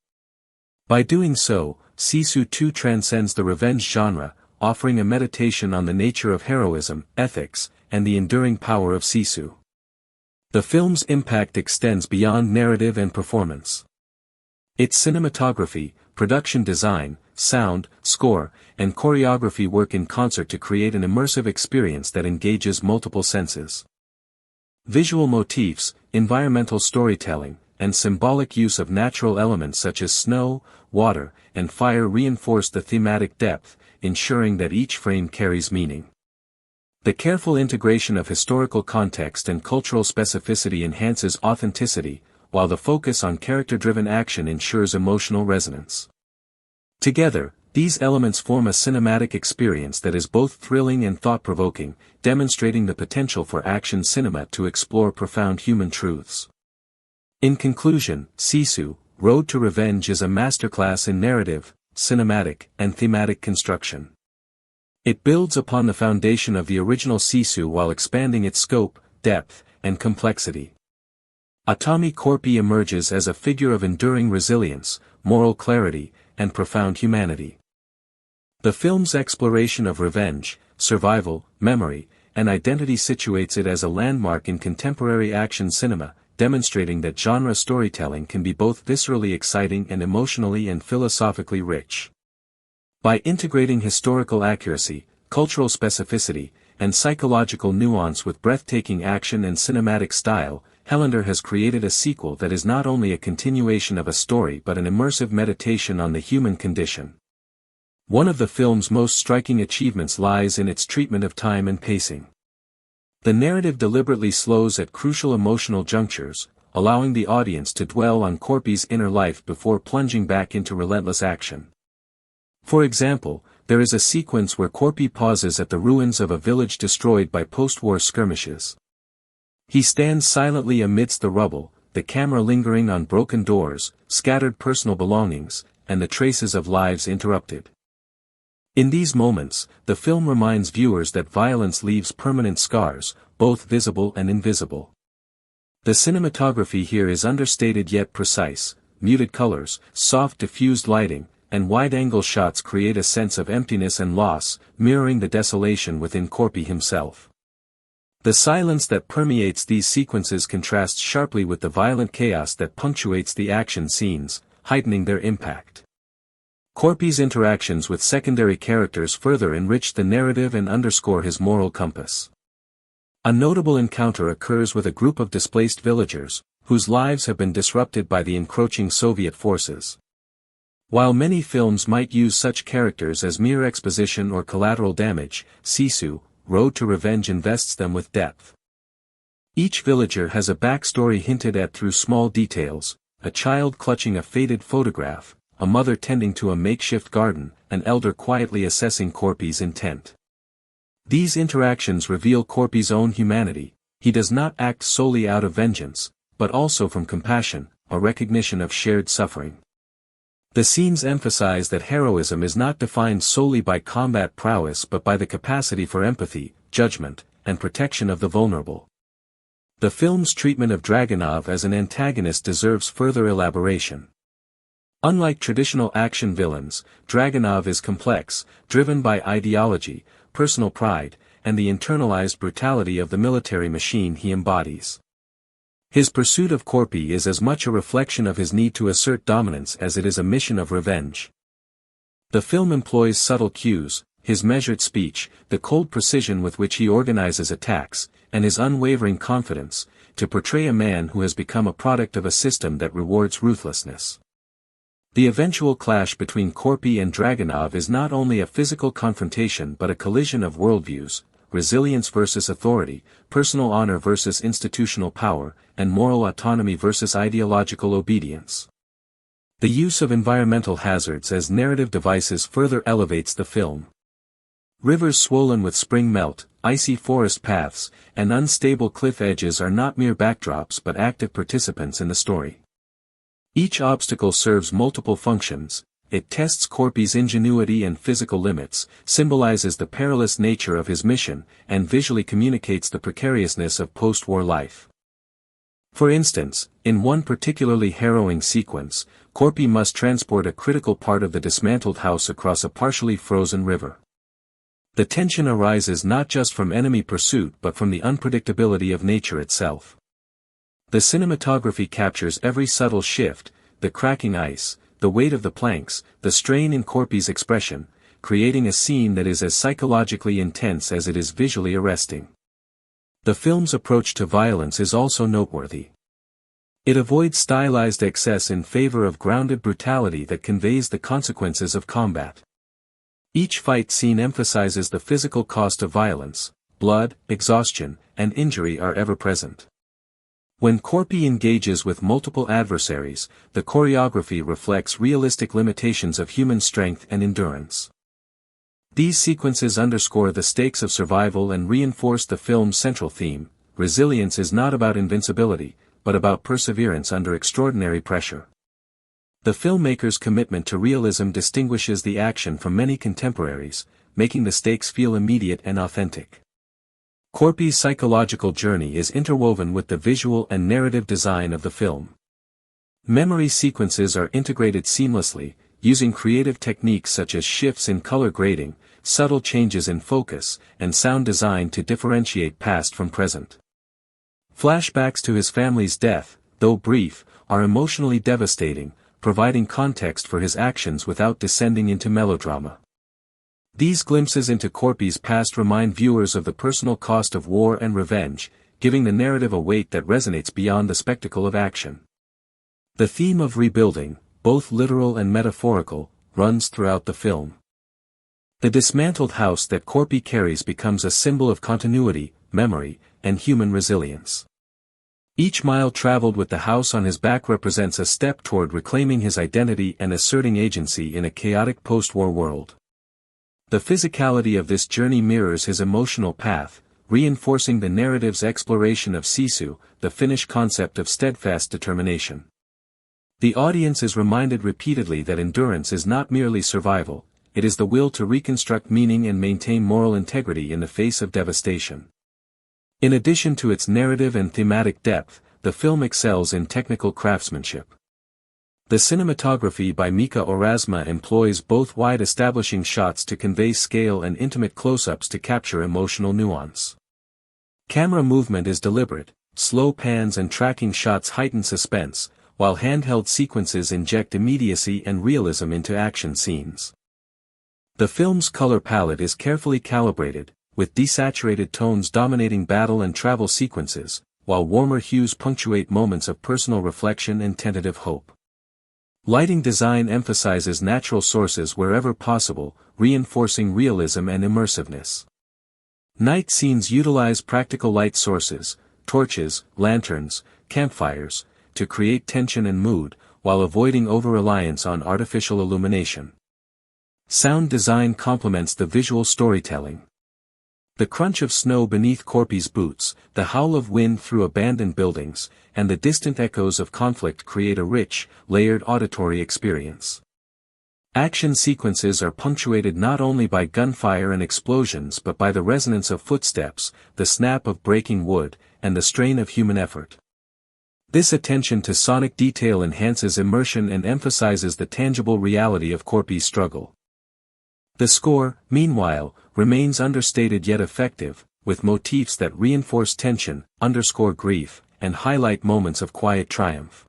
By doing so, Sisu 2 transcends the revenge genre, offering a meditation on the nature of heroism, ethics, and the enduring power of Sisu. The film's impact extends beyond narrative and performance. Its cinematography, production design, sound, score, and choreography work in concert to create an immersive experience that engages multiple senses. Visual motifs, environmental storytelling, and symbolic use of natural elements such as snow, water, and fire reinforce the thematic depth, ensuring that each frame carries meaning. The careful integration of historical context and cultural specificity enhances authenticity, while the focus on character-driven action ensures emotional resonance. Together, these elements form a cinematic experience that is both thrilling and thought-provoking, demonstrating the potential for action cinema to explore profound human truths. In conclusion, Sisu, Road to Revenge is a masterclass in narrative, cinematic, and thematic construction. It builds upon the foundation of the original Sisu while expanding its scope, depth, and complexity. Atami Korpi emerges as a figure of enduring resilience, moral clarity, and profound humanity. The film's exploration of revenge, survival, memory, and identity situates it as a landmark in contemporary action cinema, demonstrating that genre storytelling can be both viscerally exciting and emotionally and philosophically rich. By integrating historical accuracy, cultural specificity, and psychological nuance with breathtaking action and cinematic style, Hellander has created a sequel that is not only a continuation of a story but an immersive meditation on the human condition. One of the film's most striking achievements lies in its treatment of time and pacing. The narrative deliberately slows at crucial emotional junctures, allowing the audience to dwell on Korpi's inner life before plunging back into relentless action. For example, there is a sequence where Korpi pauses at the ruins of a village destroyed by post-war skirmishes. He stands silently amidst the rubble, the camera lingering on broken doors, scattered personal belongings, and the traces of lives interrupted. In these moments, the film reminds viewers that violence leaves permanent scars, both visible and invisible. The cinematography here is understated yet precise. Muted colors, soft diffused lighting, and wide-angle shots create a sense of emptiness and loss, mirroring the desolation within Corpy himself. The silence that permeates these sequences contrasts sharply with the violent chaos that punctuates the action scenes, heightening their impact. Corpy's interactions with secondary characters further enrich the narrative and underscore his moral compass. A notable encounter occurs with a group of displaced villagers, whose lives have been disrupted by the encroaching Soviet forces. While many films might use such characters as mere exposition or collateral damage, Sisu, Road to Revenge invests them with depth. Each villager has a backstory hinted at through small details: a child clutching a faded photograph, a mother tending to a makeshift garden, an elder quietly assessing Corpy's intent. These interactions reveal Corpy's own humanity. He does not act solely out of vengeance, but also from compassion, a recognition of shared suffering. The scenes emphasize that heroism is not defined solely by combat prowess but by the capacity for empathy, judgment, and protection of the vulnerable. The film's treatment of Dragunov as an antagonist deserves further elaboration. Unlike traditional action villains, Dragunov is complex, driven by ideology, personal pride, and the internalized brutality of the military machine he embodies. His pursuit of Corpy is as much a reflection of his need to assert dominance as it is a mission of revenge. The film employs subtle cues, his measured speech, the cold precision with which he organizes attacks, and his unwavering confidence, to portray a man who has become a product of a system that rewards ruthlessness. The eventual clash between Corpy and Dragunov is not only a physical confrontation but a collision of worldviews: resilience versus authority, personal honor versus institutional power, and moral autonomy versus ideological obedience. The use of environmental hazards as narrative devices further elevates the film. Rivers swollen with spring melt, icy forest paths, and unstable cliff edges are not mere backdrops but active participants in the story. Each obstacle serves multiple functions. It tests Corpy's ingenuity and physical limits, symbolizes the perilous nature of his mission, and visually communicates the precariousness of post-war life. For instance, in one particularly harrowing sequence, Corpy must transport a critical part of the dismantled house across a partially frozen river. The tension arises not just from enemy pursuit but from the unpredictability of nature itself. The cinematography captures every subtle shift: the cracking ice, the weight of the planks, the strain in Corpy's expression, creating a scene that is as psychologically intense as it is visually arresting. The film's approach to violence is also noteworthy. It avoids stylized excess in favor of grounded brutality that conveys the consequences of combat. Each fight scene emphasizes the physical cost of violence: blood, exhaustion, and injury are ever present. When Corpy engages with multiple adversaries, the choreography reflects realistic limitations of human strength and endurance. These sequences underscore the stakes of survival and reinforce the film's central theme: resilience is not about invincibility, but about perseverance under extraordinary pressure. The filmmaker's commitment to realism distinguishes the action from many contemporaries, making the stakes feel immediate and authentic. Corpy's psychological journey is interwoven with the visual and narrative design of the film. Memory sequences are integrated seamlessly, using creative techniques such as shifts in color grading, subtle changes in focus, and sound design to differentiate past from present. Flashbacks to his family's death, though brief, are emotionally devastating, providing context for his actions without descending into melodrama. These glimpses into Corpy's past remind viewers of the personal cost of war and revenge, giving the narrative a weight that resonates beyond the spectacle of action. The theme of rebuilding, both literal and metaphorical, runs throughout the film. The dismantled house that Corpy carries becomes a symbol of continuity, memory, and human resilience. Each mile traveled with the house on his back represents a step toward reclaiming his identity and asserting agency in a chaotic post-war world. The physicality of this journey mirrors his emotional path, reinforcing the narrative's exploration of Sisu, the Finnish concept of steadfast determination. The audience is reminded repeatedly that endurance is not merely survival, it is the will to reconstruct meaning and maintain moral integrity in the face of devastation. In addition to its narrative and thematic depth, the film excels in technical craftsmanship. The cinematography by Mika Orasma employs both wide establishing shots to convey scale and intimate close-ups to capture emotional nuance. Camera movement is deliberate, slow pans and tracking shots heighten suspense, while handheld sequences inject immediacy and realism into action scenes. The film's color palette is carefully calibrated, with desaturated tones dominating battle and travel sequences, while warmer hues punctuate moments of personal reflection and tentative hope. Lighting design emphasizes natural sources wherever possible, reinforcing realism and immersiveness. Night scenes utilize practical light sources, torches, lanterns, campfires, to create tension and mood, while avoiding over-reliance on artificial illumination. Sound design complements the visual storytelling. The crunch of snow beneath Corpy's boots, the howl of wind through abandoned buildings, and the distant echoes of conflict create a rich, layered auditory experience. Action sequences are punctuated not only by gunfire and explosions but by the resonance of footsteps, the snap of breaking wood, and the strain of human effort. This attention to sonic detail enhances immersion and emphasizes the tangible reality of Corpy's struggle. The score, meanwhile, remains understated yet effective, with motifs that reinforce tension, underscore grief, and highlight moments of quiet triumph.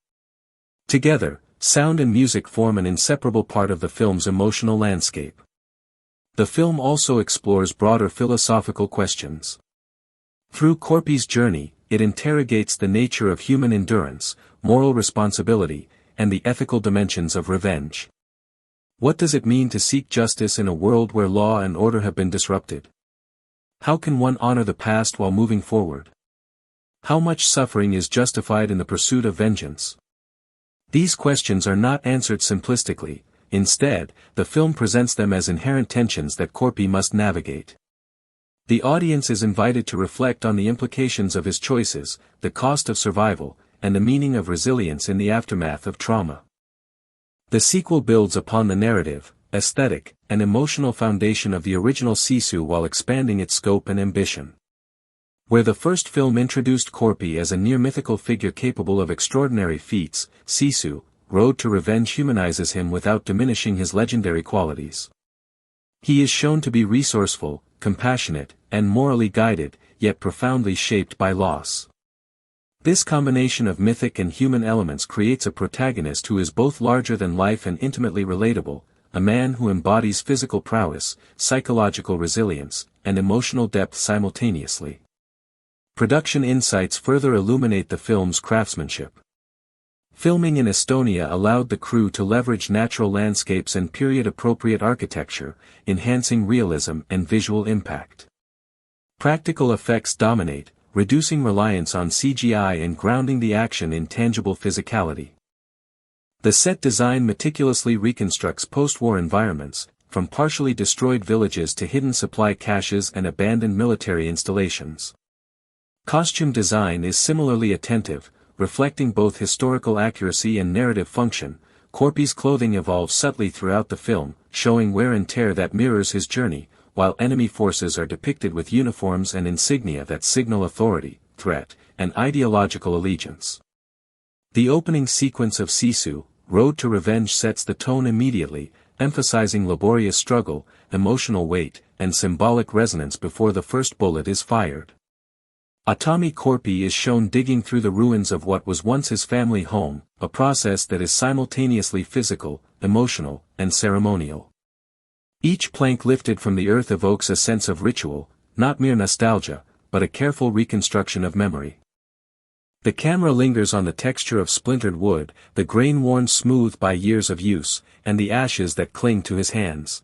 Together, sound and music form an inseparable part of the film's emotional landscape. The film also explores broader philosophical questions. Through Corpy's journey, it interrogates the nature of human endurance, moral responsibility, and the ethical dimensions of revenge. What does it mean to seek justice in a world where law and order have been disrupted? How can one honor the past while moving forward? How much suffering is justified in the pursuit of vengeance? These questions are not answered simplistically, instead, the film presents them as inherent tensions that Corpy must navigate. The audience is invited to reflect on the implications of his choices, the cost of survival, and the meaning of resilience in the aftermath of trauma. The sequel builds upon the narrative, aesthetic, and emotional foundation of the original Sisu while expanding its scope and ambition. Where the first film introduced Corpy as a near-mythical figure capable of extraordinary feats, Sisu, Road to Revenge humanizes him without diminishing his legendary qualities. He is shown to be resourceful, compassionate, and morally guided, yet profoundly shaped by loss. This combination of mythic and human elements creates a protagonist who is both larger than life and intimately relatable, a man who embodies physical prowess, psychological resilience, and emotional depth simultaneously. Production insights further illuminate the film's craftsmanship. Filming in Estonia allowed the crew to leverage natural landscapes and period-appropriate architecture, enhancing realism and visual impact. Practical effects dominate, reducing reliance on CGI and grounding the action in tangible physicality. The set design meticulously reconstructs post-war environments, from partially destroyed villages to hidden supply caches and abandoned military installations. Costume design is similarly attentive, reflecting both historical accuracy and narrative function. Corpy's clothing evolves subtly throughout the film, showing wear and tear that mirrors his journey, while enemy forces are depicted with uniforms and insignia that signal authority, threat, and ideological allegiance. The opening sequence of Sisu, Road to Revenge sets the tone immediately, emphasizing laborious struggle, emotional weight, and symbolic resonance before the first bullet is fired. Atami Corpy is shown digging through the ruins of what was once his family home, a process that is simultaneously physical, emotional, and ceremonial. Each plank lifted from the earth evokes a sense of ritual, not mere nostalgia, but a careful reconstruction of memory. The camera lingers on the texture of splintered wood, the grain worn smooth by years of use, and the ashes that cling to his hands.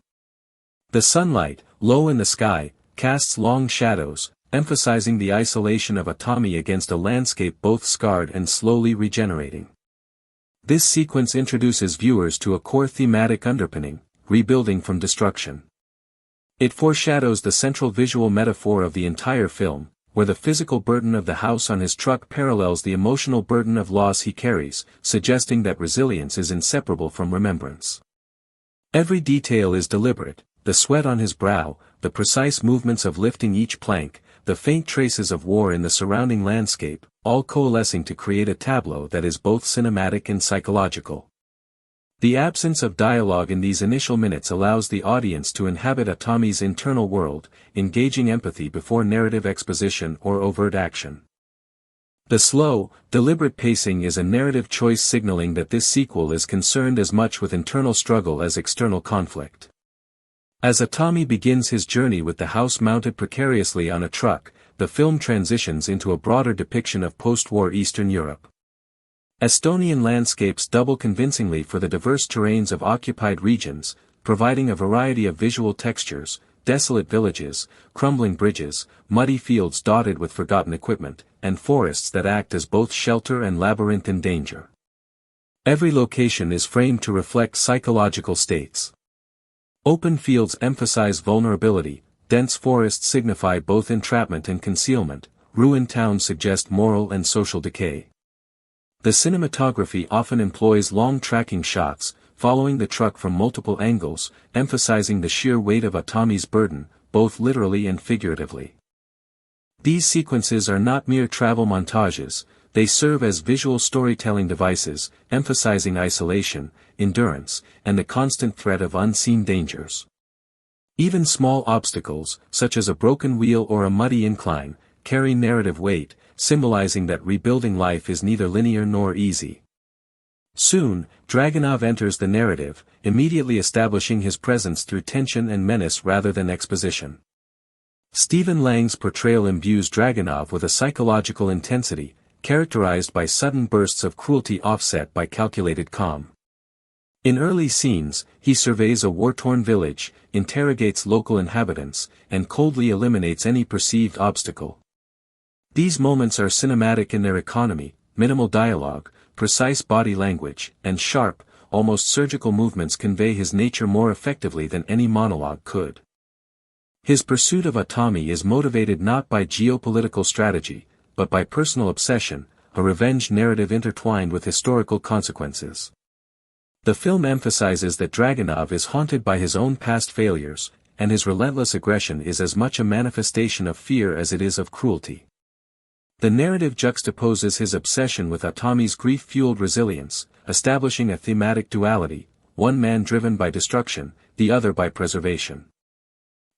The sunlight, low in the sky, casts long shadows, emphasizing the isolation of Atami against a landscape both scarred and slowly regenerating. This sequence introduces viewers to a core thematic underpinning, rebuilding from destruction. It foreshadows the central visual metaphor of the entire film, where the physical burden of the house on his truck parallels the emotional burden of loss he carries, suggesting that resilience is inseparable from remembrance. Every detail is deliberate, the sweat on his brow, the precise movements of lifting each plank, the faint traces of war in the surrounding landscape, all coalescing to create a tableau that is both cinematic and psychological. The absence of dialogue in these initial minutes allows the audience to inhabit Atami's internal world, engaging empathy before narrative exposition or overt action. The slow, deliberate pacing is a narrative choice signaling that this sequel is concerned as much with internal struggle as external conflict. As Atami begins his journey with the house mounted precariously on a truck, the film transitions into a broader depiction of post-war Eastern Europe. Estonian landscapes double convincingly for the diverse terrains of occupied regions, providing a variety of visual textures: desolate villages, crumbling bridges, muddy fields dotted with forgotten equipment, and forests that act as both shelter and labyrinthine danger. Every location is framed to reflect psychological states. Open fields emphasize vulnerability, dense forests signify both entrapment and concealment, ruined towns suggest moral and social decay. The cinematography often employs long tracking shots, following the truck from multiple angles, emphasizing the sheer weight of Atami's burden, both literally and figuratively. These sequences are not mere travel montages, they serve as visual storytelling devices, emphasizing isolation, endurance, and the constant threat of unseen dangers. Even small obstacles, such as a broken wheel or a muddy incline, carry narrative weight, symbolizing that rebuilding life is neither linear nor easy. Soon, Dragunov enters the narrative, immediately establishing his presence through tension and menace rather than exposition. Stephen Lang's portrayal imbues Dragunov with a psychological intensity, characterized by sudden bursts of cruelty offset by calculated calm. In early scenes, he surveys a war-torn village, interrogates local inhabitants, and coldly eliminates any perceived obstacle. These moments are cinematic in their economy: minimal dialogue, precise body language, and sharp, almost surgical movements convey his nature more effectively than any monologue could. His pursuit of Atami is motivated not by geopolitical strategy, but by personal obsession, a revenge narrative intertwined with historical consequences. The film emphasizes that Dragunov is haunted by his own past failures, and his relentless aggression is as much a manifestation of fear as it is of cruelty. The narrative juxtaposes his obsession with Atami's grief-fueled resilience, establishing a thematic duality: one man driven by destruction, the other by preservation.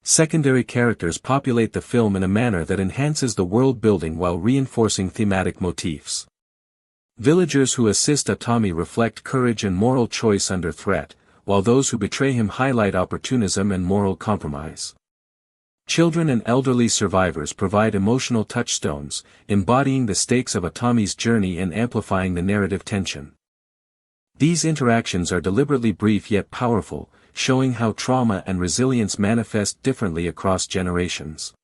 Secondary characters populate the film in a manner that enhances the world building while reinforcing thematic motifs. Villagers who assist Atami reflect courage and moral choice under threat, while those who betray him highlight opportunism and moral compromise. Children and elderly survivors provide emotional touchstones, embodying the stakes of Atami's journey and amplifying the narrative tension. These interactions are deliberately brief yet powerful, showing how trauma and resilience manifest differently across generations.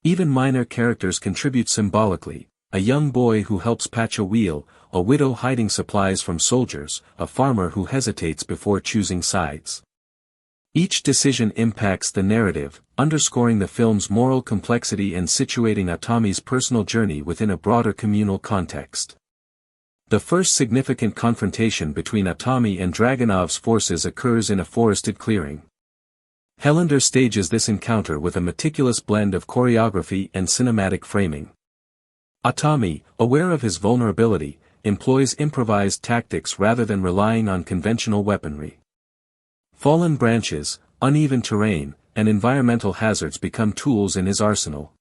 Even minor characters contribute symbolically: a young boy who helps patch a wheel, a widow hiding supplies from soldiers, a farmer who hesitates before choosing sides. Each decision impacts the narrative, underscoring the film's moral complexity and situating Atami's personal journey within a broader communal context. The first significant confrontation between Atami and Dragunov's forces occurs in a forested clearing. Helander stages this encounter with a meticulous blend of choreography and cinematic framing. Atami, aware of his vulnerability, employs improvised tactics rather than relying on conventional weaponry. Fallen branches, uneven terrain, and environmental hazards become tools in his arsenal.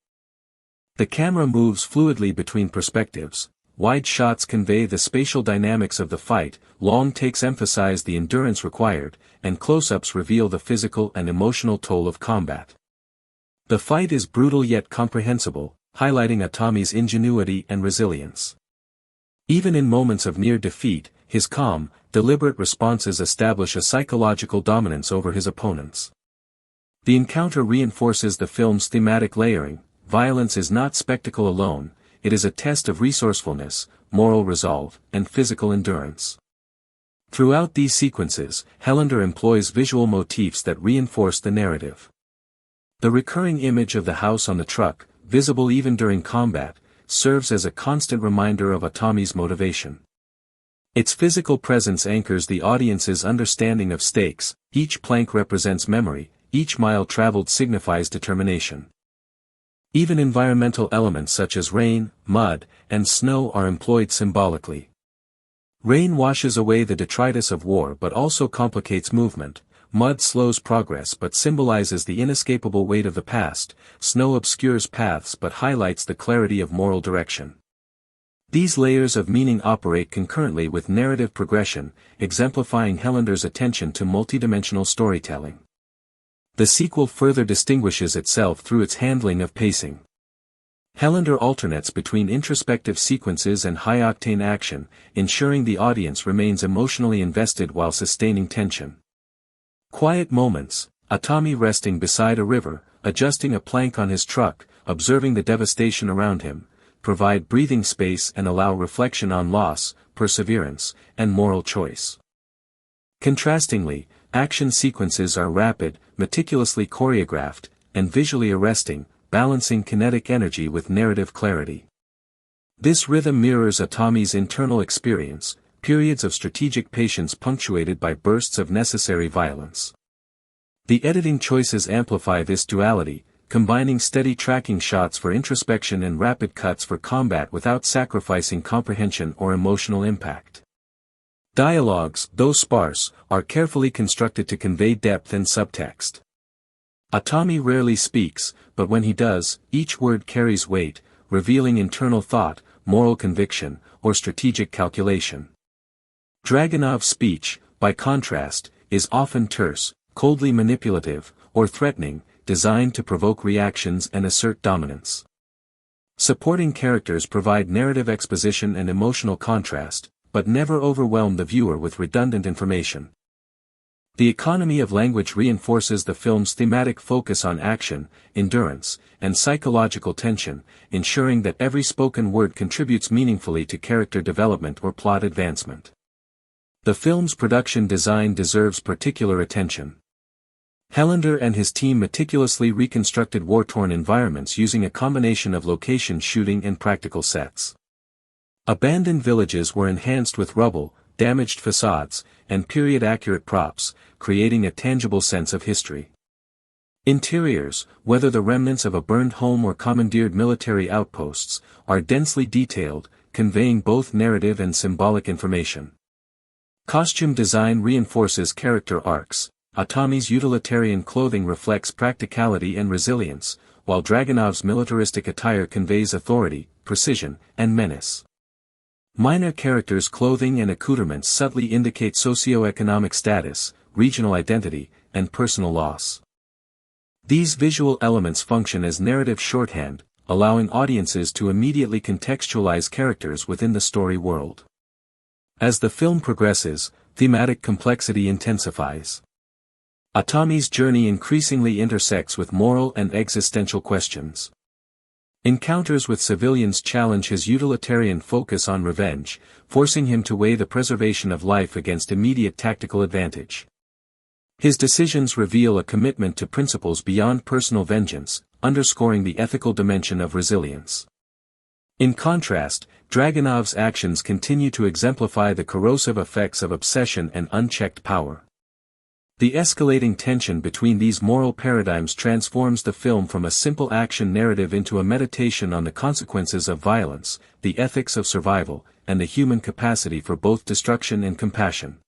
The camera moves fluidly between perspectives. Wide shots convey the spatial dynamics of the fight, long takes emphasize the endurance required, and close-ups reveal the physical and emotional toll of combat. The fight is brutal yet comprehensible, highlighting Atami's ingenuity and resilience. Even in moments of near defeat, his calm, deliberate responses establish a psychological dominance over his opponents. The encounter reinforces the film's thematic layering: violence is not spectacle alone, it is a test of resourcefulness, moral resolve, and physical endurance. Throughout these sequences, Helander employs visual motifs that reinforce the narrative. The recurring image of the house on the truck, visible even during combat, serves as a constant reminder of Atami's motivation. Its physical presence anchors the audience's understanding of stakes, each plank represents memory, each mile traveled signifies determination. Even environmental elements such as rain, mud, and snow are employed symbolically. Rain washes away the detritus of war but also complicates movement, mud slows progress but symbolizes the inescapable weight of the past, snow obscures paths but highlights the clarity of moral direction. These layers of meaning operate concurrently with narrative progression, exemplifying Hellander's attention to multidimensional storytelling. The sequel further distinguishes itself through its handling of pacing. Hellander alternates between introspective sequences and high-octane action, ensuring the audience remains emotionally invested while sustaining tension. Quiet moments, Atami resting beside a river, adjusting a plank on his truck, observing the devastation around him, provide breathing space and allow reflection on loss, perseverance, and moral choice. Contrastingly, action sequences are rapid, meticulously choreographed, and visually arresting, balancing kinetic energy with narrative clarity. This rhythm mirrors Atami's internal experience, periods of strategic patience punctuated by bursts of necessary violence. The editing choices amplify this duality, combining steady tracking shots for introspection and rapid cuts for combat without sacrificing comprehension or emotional impact. Dialogues, though sparse, are carefully constructed to convey depth and subtext. Atami rarely speaks, but when he does, each word carries weight, revealing internal thought, moral conviction, or strategic calculation. Dragunov's speech, by contrast, is often terse, coldly manipulative, or threatening, designed to provoke reactions and assert dominance. Supporting characters provide narrative exposition and emotional contrast, but never overwhelm the viewer with redundant information. The economy of language reinforces the film's thematic focus on action, endurance, and psychological tension, ensuring that every spoken word contributes meaningfully to character development or plot advancement. The film's production design deserves particular attention. Hellander and his team meticulously reconstructed war-torn environments using a combination of location shooting and practical sets. Abandoned villages were enhanced with rubble, damaged facades, and period-accurate props, creating a tangible sense of history. Interiors, whether the remnants of a burned home or commandeered military outposts, are densely detailed, conveying both narrative and symbolic information. Costume design reinforces character arcs. Atami's utilitarian clothing reflects practicality and resilience, while Dragunov's militaristic attire conveys authority, precision, and menace. Minor characters' clothing and accoutrements subtly indicate socio-economic status, regional identity, and personal loss. These visual elements function as narrative shorthand, allowing audiences to immediately contextualize characters within the story world. As the film progresses, thematic complexity intensifies. Atami's journey increasingly intersects with moral and existential questions. Encounters with civilians challenge his utilitarian focus on revenge, forcing him to weigh the preservation of life against immediate tactical advantage. His decisions reveal a commitment to principles beyond personal vengeance, underscoring the ethical dimension of resilience. In contrast, Dragunov's actions continue to exemplify the corrosive effects of obsession and unchecked power. The escalating tension between these moral paradigms transforms the film from a simple action narrative into a meditation on the consequences of violence, the ethics of survival, and the human capacity for both destruction and compassion.